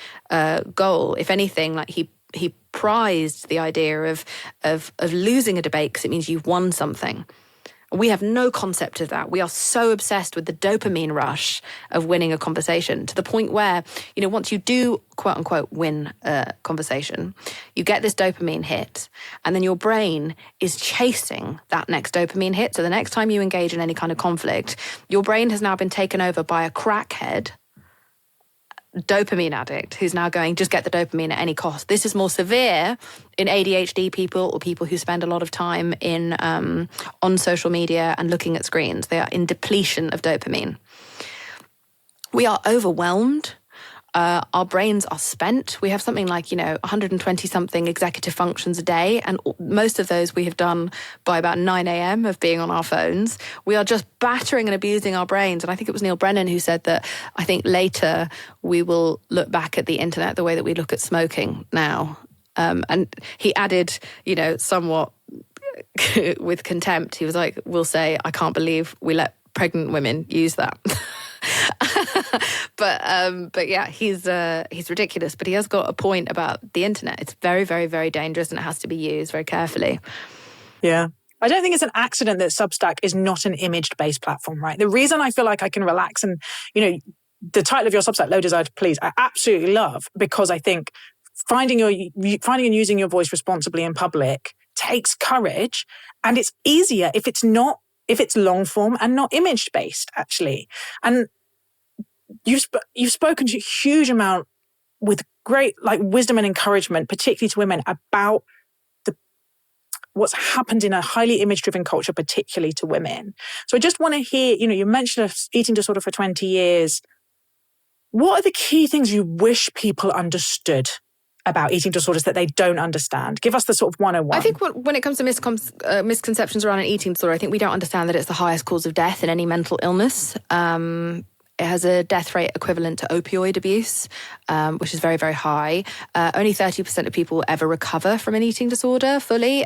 goal. If anything, he prized the idea of losing a debate because it means you've won something. We have no concept of that. We are so obsessed with the dopamine rush of winning a conversation to the point where, once you do, quote unquote, win a conversation, you get this dopamine hit, and then your brain is chasing that next dopamine hit. So the next time you engage in any kind of conflict, your brain has now been taken over by a crackhead dopamine addict who's now going, just get the dopamine at any cost. This is more severe in ADHD people or people who spend a lot of time on social media and looking at screens. They are in depletion of dopamine. We are overwhelmed. Our brains are spent. We have something like, 120 something executive functions a day. And most of those we have done by about 9 a.m. of being on our phones. We are just battering and abusing our brains. And I think it was Neil Brennan who said that I think later we will look back at the internet the way that we look at smoking now. And he added, somewhat with contempt, he was like, we'll say, I can't believe we let pregnant women use that. But yeah, he's ridiculous. But he has got a point about the internet. It's very, very, very dangerous, and it has to be used very carefully. Yeah. I don't think it's an accident that Substack is not an image-based platform, right? The reason I feel like I can relax and, the title of your Substack, Low Desire to Please, I absolutely love, because I think finding and using your voice responsibly in public takes courage, and it's easier if it's long form and not image based, actually. And you've spoken to a huge amount with great wisdom and encouragement, particularly to women, about what's happened in a highly image driven culture, particularly to women. So I just want to hear, you mentioned an eating disorder for 20 years. What are the key things you wish people understood about eating disorders that they don't understand? Give us the sort of 101. I think when it comes to misconceptions around an eating disorder, I think we don't understand that it's the highest cause of death in any mental illness. It has a death rate equivalent to opioid abuse, which is very, very high. Only 30% of people ever recover from an eating disorder fully,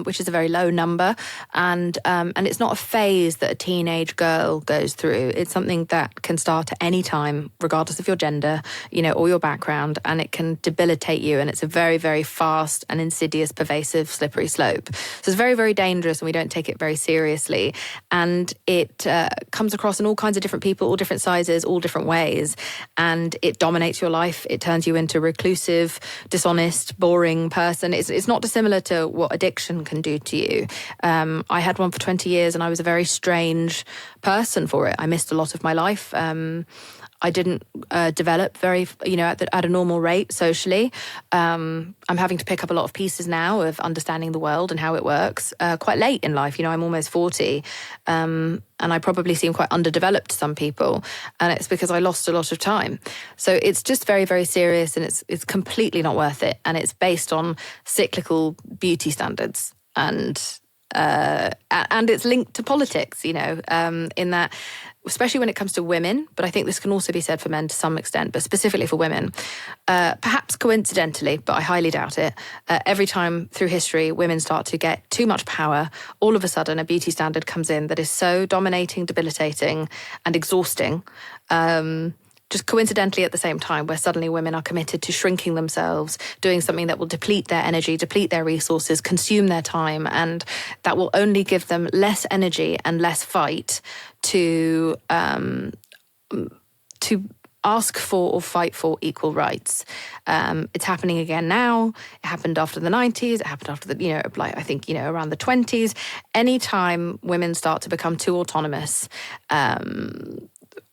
which is a very low number. And it's not a phase that a teenage girl goes through. It's something that can start at any time, regardless of your gender, or your background, and it can debilitate you. And it's a very, very fast and insidious, pervasive, slippery slope. So it's very, very dangerous, and we don't take it very seriously. And it comes across in all kinds of different people, all different sizes, all different ways, and it dominates your life. It turns you into a reclusive, dishonest, boring person. It's not dissimilar to what addiction can do to you. I had one for 20 years and I was a very strange person for it. I missed a lot of my life. I didn't develop very, at a normal rate socially. I'm having to pick up a lot of pieces now of understanding the world and how it works quite late in life. I'm almost 40, and I probably seem quite underdeveloped to some people, and it's because I lost a lot of time. So it's just very, very serious, and it's completely not worth it. And it's based on cyclical beauty standards, and it's linked to politics, in that, especially when it comes to women, but I think this can also be said for men to some extent, but specifically for women, perhaps coincidentally, but I highly doubt it, every time through history women start to get too much power, all of a sudden a beauty standard comes in that is so dominating, debilitating and exhausting, just coincidentally at the same time, where suddenly women are committed to shrinking themselves, doing something that will deplete their energy, deplete their resources, consume their time, and that will only give them less energy and less fight to ask for or fight for equal rights. It's happening again now. It happened after the 90s. It happened after around the 20s. Anytime women start to become too autonomous,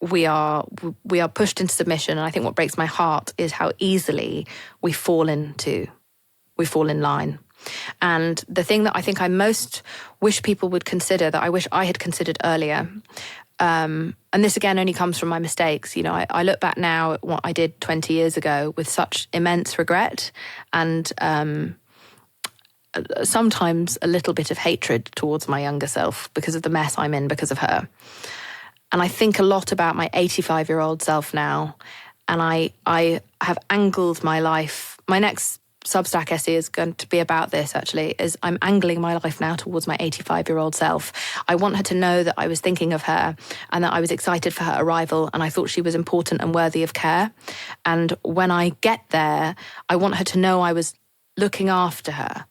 we are pushed into submission. And I think what breaks my heart is how easily we fall in line. And the thing that I think I most wish people would consider, that I wish I had considered earlier, and this again only comes from my mistakes. I look back now at what I did 20 years ago with such immense regret and sometimes a little bit of hatred towards my younger self because of the mess I'm in because of her. And I think a lot about my 85-year-old self now, and I have angled my life. My next Substack essay is going to be about this, actually, is I'm angling my life now towards my 85-year-old self. I want her to know that I was thinking of her and that I was excited for her arrival, and I thought she was important and worthy of care. And when I get there, I want her to know I was looking after her.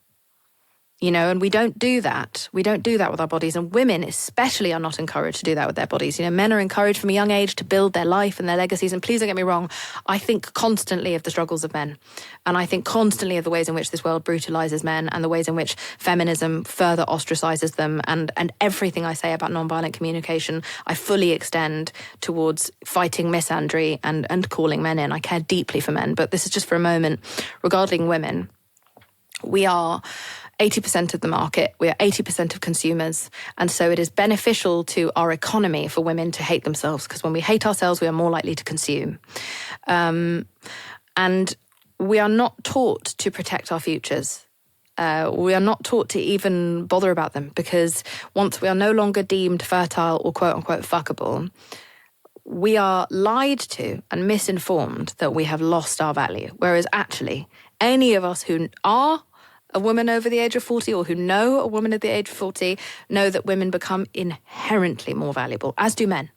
And we don't do that. We don't do that with our bodies. And women especially are not encouraged to do that with their bodies. Men are encouraged from a young age to build their life and their legacies. And please don't get me wrong, I think constantly of the struggles of men. And I think constantly of the ways in which this world brutalizes men and the ways in which feminism further ostracizes them. And everything I say about nonviolent communication, I fully extend towards fighting misandry and calling men in. I care deeply for men. But this is just for a moment. Regarding women, we are 80% of the market. We are 80% of consumers. And so it is beneficial to our economy for women to hate themselves, because when we hate ourselves, we are more likely to consume. And we are not taught to protect our futures. We are not taught to even bother about them, because once we are no longer deemed fertile or quote unquote fuckable, we are lied to and misinformed that we have lost our value. Whereas actually, any of us who are a woman over the age of 40 or who know a woman at the age of 40 know that women become inherently more valuable, as do men.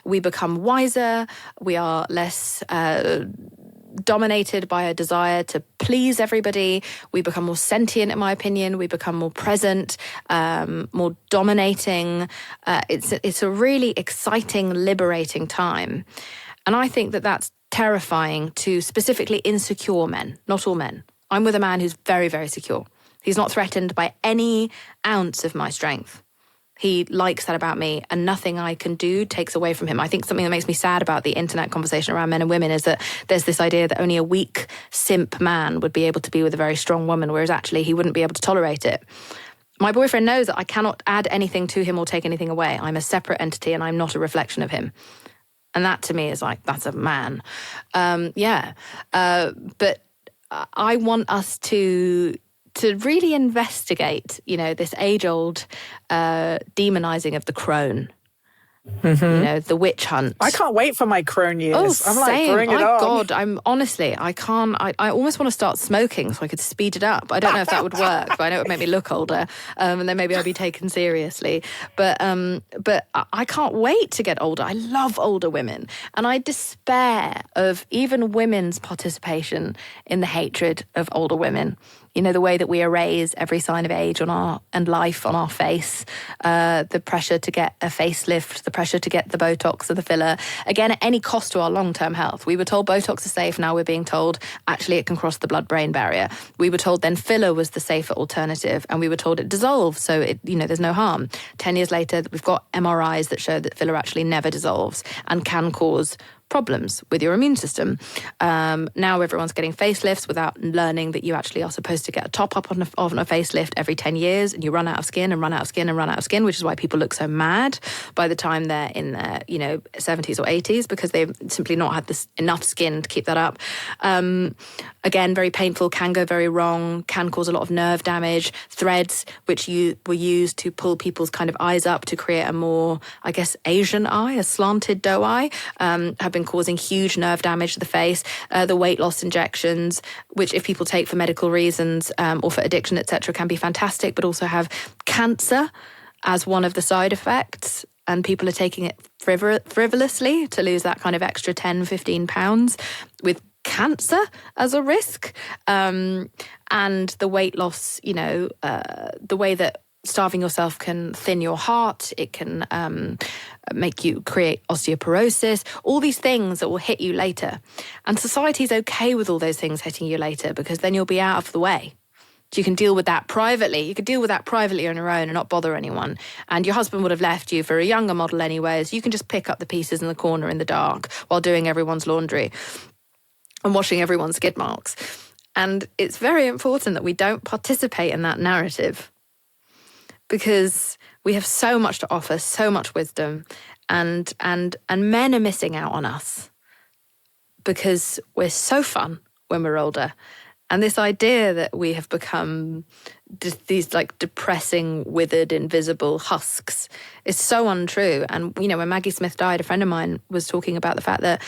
We become wiser, we are less dominated by a desire to please everybody, we become more sentient, in my opinion, we become more present, more dominating. It's a really exciting, liberating time. And I think that that's terrifying to specifically insecure men, not all men. I'm with a man who's very, very secure. He's not threatened by any ounce of my strength. He likes that about me, and nothing I can do takes away from him. I think something that makes me sad about the internet conversation around men and women is that there's this idea that only a weak simp man would be able to be with a very strong woman, whereas actually he wouldn't be able to tolerate it. My boyfriend knows that I cannot add anything to him or take anything away. I'm a separate entity and I'm not a reflection of him. And that to me is like, that's a man. But I want us to really investigate, this age-old demonizing of the crone. Mm-hmm. The witch hunt. I can't wait for my crone years. I'm like, same. bring it on. God, I can't. I almost want to start smoking so I could speed it up. I don't know if that would work, but I know it would make me look older, and then maybe I'd be taken seriously. But I can't wait to get older. I love older women, and I despair of even women's participation in the hatred of older women. The way that we erase every sign of age and life on our face, the pressure to get a facelift, the pressure to get the Botox or the filler, again, at any cost to our long-term health. We were told Botox is safe, now we're being told actually it can cross the blood-brain barrier. We were told then filler was the safer alternative, and we were told it dissolves, so there's no harm. 10 years later, we've got MRIs that show that filler actually never dissolves and can cause problems with your immune system. Now everyone's getting facelifts without learning that you actually are supposed to get a top-up on a facelift every 10 years, and you run out of skin and run out of skin and run out of skin, which is why people look so mad by the time they're in their 70s or 80s, because they've simply not had enough skin to keep that up. Again, very painful, can go very wrong, can cause a lot of nerve damage. Threads, which were used to pull people's kind of eyes up to create a more, I guess, Asian eye, a slanted doe eye, have been causing huge nerve damage to the face. The weight loss injections, which if people take for medical reasons or for addiction, etc., can be fantastic, but also have cancer as one of the side effects. And people are taking it frivolously to lose that kind of extra 10, 15 pounds with cancer as a risk. And the weight loss, the way that starving yourself can thin your heart, it can make you create osteoporosis, all these things that will hit you later. And society's okay with all those things hitting you later, because then you'll be out of the way. So you can deal with that privately. You could deal with that privately on your own and not bother anyone. And your husband would have left you for a younger model anyway, so you can just pick up the pieces in the corner in the dark while doing everyone's laundry and washing everyone's skid marks. And it's very important that we don't participate in that narrative, because we have so much to offer, so much wisdom, and men are missing out on us because we're so fun when we're older. And this idea that we have become these like depressing, withered, invisible husks is so untrue. And, when Maggie Smith died, a friend of mine was talking about the fact that,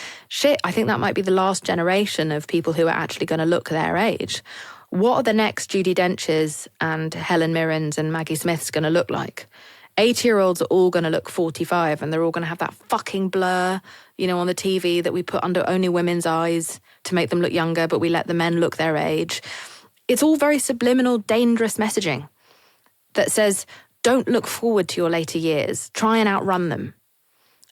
I think that might be the last generation of people who are actually going to look their age. What are the next Judi Dench's and Helen Mirren's and Maggie Smith's going to look like? 80-year-olds are all going to look 45, and they're all going to have that fucking blur, on the TV that we put under only women's eyes to make them look younger, but we let the men look their age. It's all very subliminal, dangerous messaging that says, don't look forward to your later years. Try and outrun them.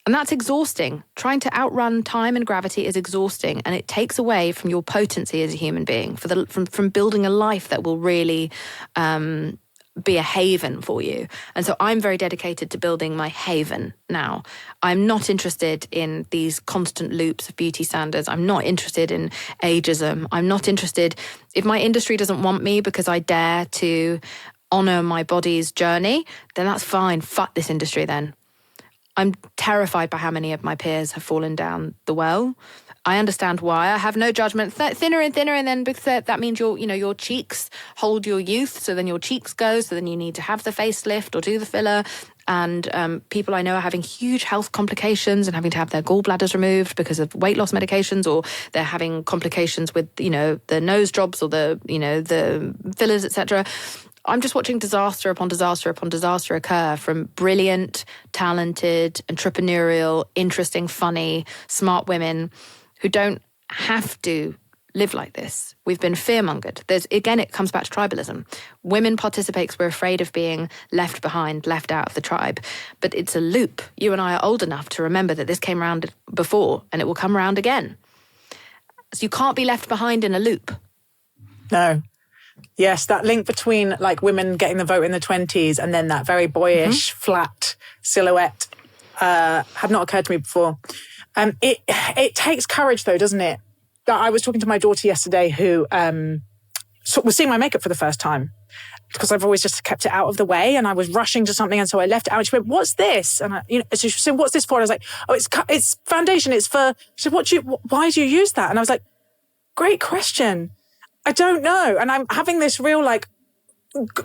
And that's exhausting. Trying to outrun time and gravity is exhausting, and it takes away from your potency as a human being, from building a life that will really be a haven for you. And so I'm very dedicated to building my haven now. I'm not interested in these constant loops of beauty standards. I'm not interested in ageism. I'm not interested, if my industry doesn't want me because I dare to honour my body's journey, then that's fine. Fuck this industry then. I'm terrified by how many of my peers have fallen down the well. I understand why. I have no judgment. Thinner and thinner, and then because that means your cheeks hold your youth, so then your cheeks go, so then you need to have the facelift or do the filler. And people I know are having huge health complications and having to have their gallbladders removed because of weight loss medications, or they're having complications with, the nose jobs or the fillers, etc. I'm just watching disaster upon disaster upon disaster occur from brilliant, talented, entrepreneurial, interesting, funny, smart women who don't have to live like this. We've been fear-mongered. It comes back to tribalism. Women participate because we're afraid of being left behind, left out of the tribe. But it's a loop. You and I are old enough to remember that this came around before, and it will come around again. So you can't be left behind in a loop. No. Yes, that link between like women getting the vote in the 20s and then that very boyish, flat silhouette had not occurred to me before. It takes courage though, doesn't it? I was talking to my daughter yesterday who was seeing my makeup for the first time, because I've always just kept it out of the way, and I was rushing to something, and so I left it out. And she went, "What's this?" And so she said, "What's this for?" And I was like, "Oh, it's foundation. It's for." She said, "Why do you use that?" And I was like, "Great question. I don't know." And I'm having this real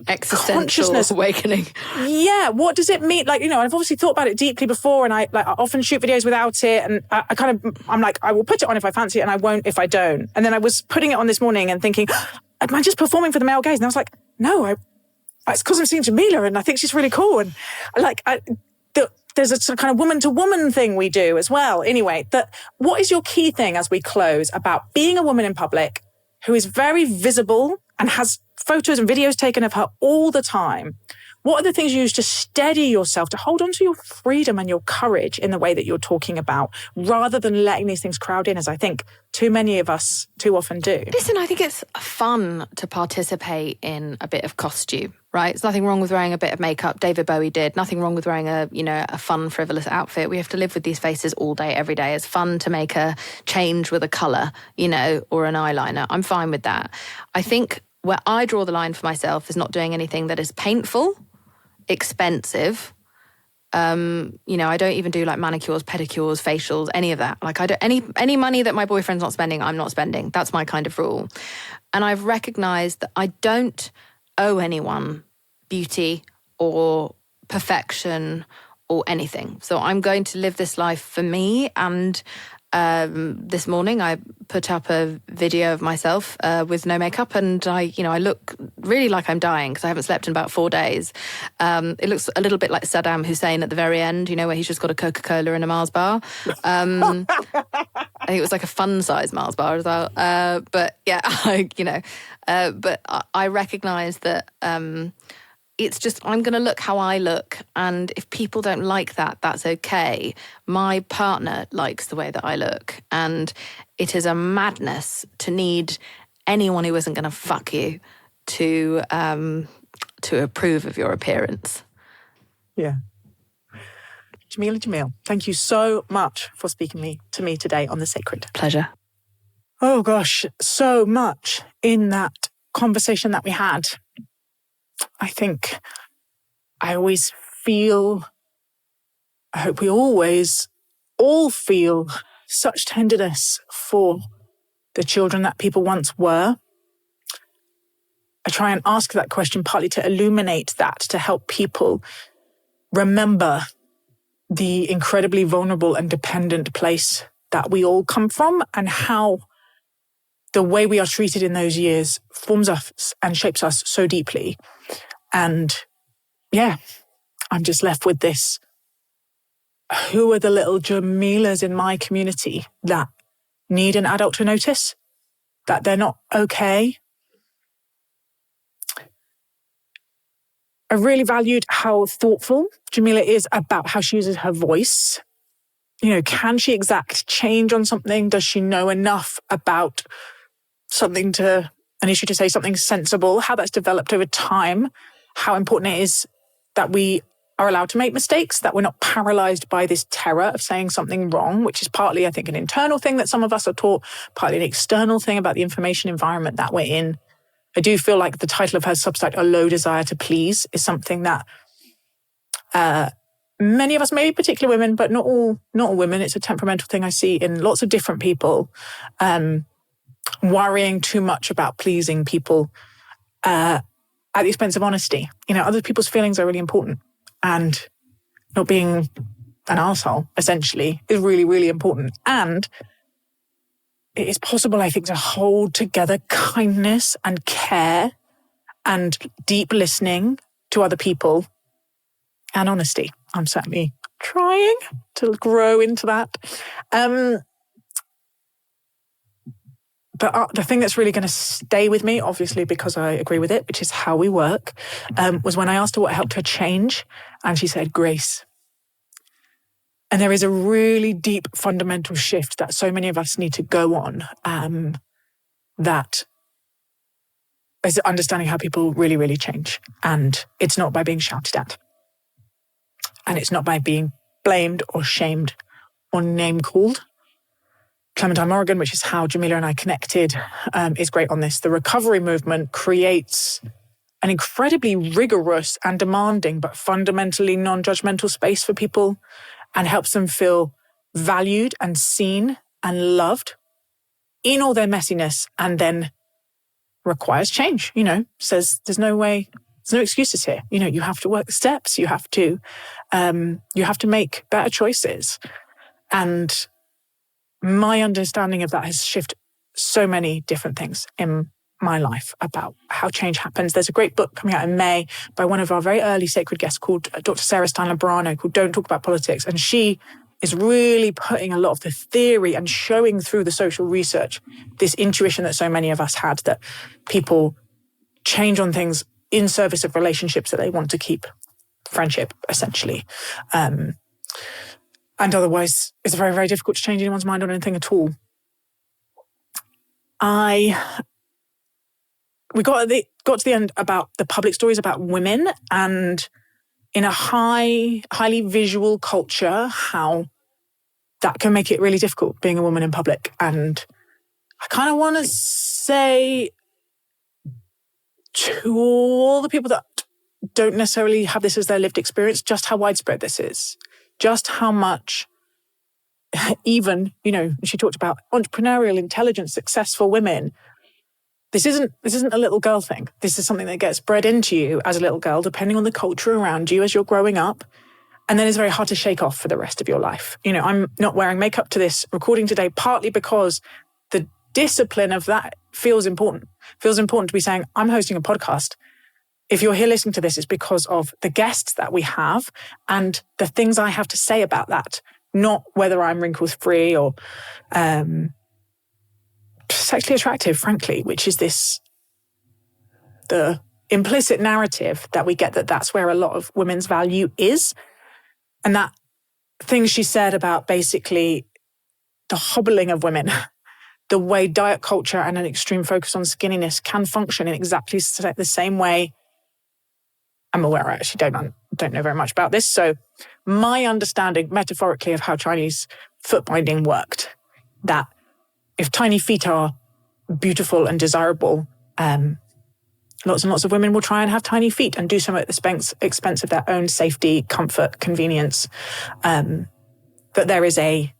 existential awakening. Yeah, what does it mean? I've obviously thought about it deeply before, and I often shoot videos without it, and I'm like, I will put it on if I fancy it, and I won't if I don't. And then I was putting it on this morning and thinking, am I just performing for the male gaze? And I was like, no, it's because I'm seeing Jameela, and I think she's really cool, and there's a kind of woman-to-woman thing we do as well. Anyway, what is your key thing as we close about being a woman in public who is very visible and has photos and videos taken of her all the time? What are the things you use to steady yourself, to hold on to your freedom and your courage in the way that you're talking about, rather than letting these things crowd in, as I think too many of us too often do? Listen, I think it's fun to participate in a bit of costume, right? There's nothing wrong with wearing a bit of makeup. David Bowie did. Nothing wrong with wearing a fun, frivolous outfit. We have to live with these faces all day, every day. It's fun to make a change with a colour, or an eyeliner. I'm fine with that. I think where I draw the line for myself is not doing anything that is painful, expensive. I don't even do like manicures, pedicures, facials, any of that. Like I don't any money that my boyfriend's not spending, I'm not spending. That's my kind of rule. And I've recognized that I don't owe anyone beauty or perfection or anything. So I'm going to live this life for me. And this morning I put up a video of myself with no makeup, and I look really like I'm dying because I haven't slept in about 4 days. It looks a little bit like Saddam Hussein at the very end, where he's just got a Coca-Cola and a Mars bar. I think it was like a fun-size Mars bar as well. But yeah, but I recognise that it's just, I'm going to look how I look. And if people don't like that, that's okay. My partner likes the way that I look. And it is a madness to need anyone who isn't going to fuck you to approve of your appearance. Yeah. Jameela Jamil, thank you so much for speaking to me today on The Sacred. Pleasure. Oh gosh, so much in that conversation that we had. I think I always feel, I hope we always all feel such tenderness for the children that people once were. I try and ask that question partly to illuminate that, to help people remember the incredibly vulnerable and dependent place that we all come from, and how the way we are treated in those years forms us and shapes us so deeply. And yeah, I'm just left with this. Who are the little Jameelas in my community that need an adult to notice that they're not okay? I really valued how thoughtful Jameela is about how she uses her voice. Can she exact change on something? Does she know enough about an issue to say something sensible? How that's developed over time? How important it is that we are allowed to make mistakes, that we're not paralyzed by this terror of saying something wrong, which is partly, I think, an internal thing that some of us are taught, partly an external thing about the information environment that we're in. I do feel like the title of her Substack, A Low Desire to Please, is something that many of us, maybe particularly women, but not all women, it's a temperamental thing I see in lots of different people, worrying too much about pleasing people at the expense of honesty. Other people's feelings are really important, and not being an arsehole, essentially, is really, really important. And it is possible, I think, to hold together kindness and care and deep listening to other people and honesty. I'm certainly trying to grow into that. But the thing that's really going to stay with me, obviously, because I agree with it, which is how we work, was when I asked her what helped her change, and she said grace. And there is a really deep fundamental shift that so many of us need to go on, that is understanding how people really, really change. And it's not by being shouted at. And it's not by being blamed or shamed or name-called. Clementine Morrigan, which is how Jameela and I connected, is great on this. The recovery movement creates an incredibly rigorous and demanding, but fundamentally non-judgmental space for people, and helps them feel valued and seen and loved in all their messiness, and then requires change, says there's no excuses here. You have to work the steps, you have to make better choices. And my understanding of that has shifted so many different things in my life about how change happens. There's a great book coming out in May by one of our very early sacred guests called Dr. Sarah Stein-Labrano, called Don't Talk About Politics. And she is really putting a lot of the theory and showing through the social research this intuition that so many of us had, that people change on things in service of relationships that they want to keep, friendship, essentially. And otherwise, it's very, very difficult to change anyone's mind on anything at all. We got got to the end about the public stories about women, and in a highly visual culture, how that can make it really difficult being a woman in public. And I kind of want to say to all the people that don't necessarily have this as their lived experience, just how widespread this is, just how much, even, she talked about entrepreneurial, intelligent, successful women. This isn't a little girl thing. This is something that gets bred into you as a little girl, depending on the culture around you as you're growing up. And then it's very hard to shake off for the rest of your life. I'm not wearing makeup to this recording today, partly because the discipline of that feels important. Feels important to be saying, I'm hosting a podcast. If you're here listening to this, it's because of the guests that we have and the things I have to say about that, not whether I'm wrinkles-free or sexually attractive, frankly, which is the implicit narrative that we get that's where a lot of women's value is. And that thing she said about basically the hobbling of women, the way diet culture and an extreme focus on skinniness can function in exactly the same way. I'm aware I actually don't know very much about this. So my understanding metaphorically of how Chinese foot binding worked, that if tiny feet are beautiful and desirable, lots and lots of women will try and have tiny feet and do so at the expense of their own safety, comfort, convenience. That there is a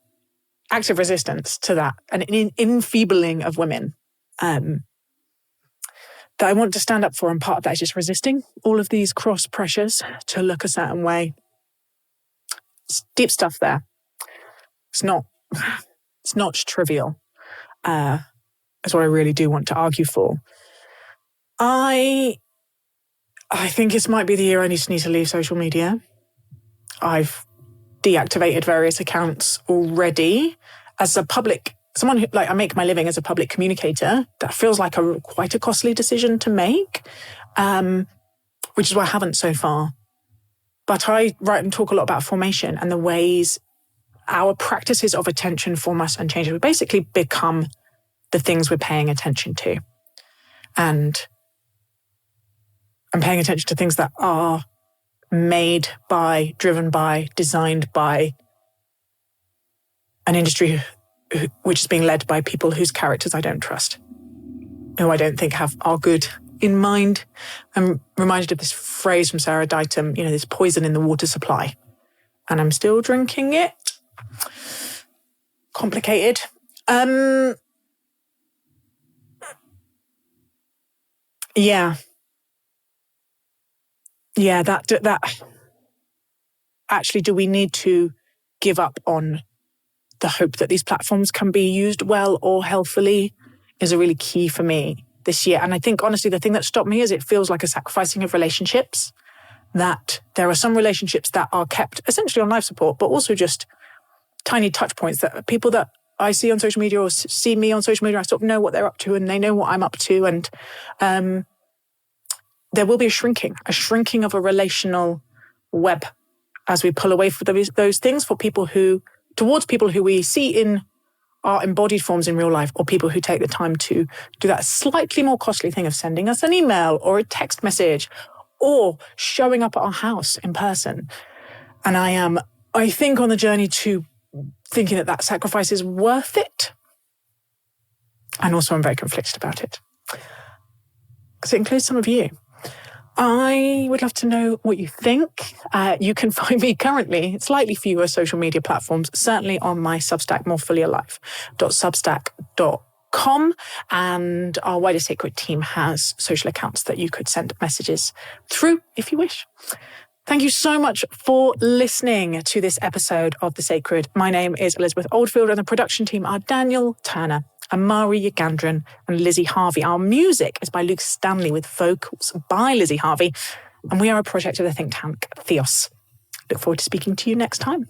active resistance to that, an enfeebling of women that I want to stand up for. And part of that is just resisting all of these cross pressures to look a certain way. It's deep stuff there. It's not trivial. That's what I really do want to argue for. I think this might be the year I need to leave social media. I've deactivated various accounts already. As someone who, I make my living as a public communicator, that feels like quite a costly decision to make, which is why I haven't so far. But I write and talk a lot about formation and the ways our practices of attention form us and change. We basically become the things we're paying attention to. And I'm paying attention to things that are made by, driven by, designed by an industry which is being led by people whose characters I don't trust, who I don't think are good in mind. I'm reminded of this phrase from Sarah Ditum, there's poison in the water supply, and I'm still drinking it. Complicated. Yeah, that actually, do we need to give up on the hope that these platforms can be used well or healthily is a really key for me this year. And I think, honestly, the thing that stopped me is it feels like a sacrificing of relationships, that there are some relationships that are kept essentially on life support, but also just tiny touch points that people that I see on social media or see me on social media, I sort of know what they're up to and they know what I'm up to. And there will be a shrinking of a relational web as we pull away from those things towards people who we see in our embodied forms in real life, or people who take the time to do that slightly more costly thing of sending us an email or a text message or showing up at our house in person. And I think, on the journey to thinking that sacrifice is worth it. And also I'm very conflicted about it, because it includes some of you. I would love to know what you think. You can find me currently, slightly fewer social media platforms, certainly on my Substack, morefullyaalive.substack.com. And our wider Sacred team has social accounts that you could send messages through if you wish. Thank you so much for listening to this episode of The Sacred. My name is Elizabeth Oldfield, and the production team are Daniel Turner, Amari Yagandran, and Lizzie Harvey. Our music is by Luke Stanley with vocals by Lizzie Harvey. And we are a project of the think tank Theos. Look forward to speaking to you next time.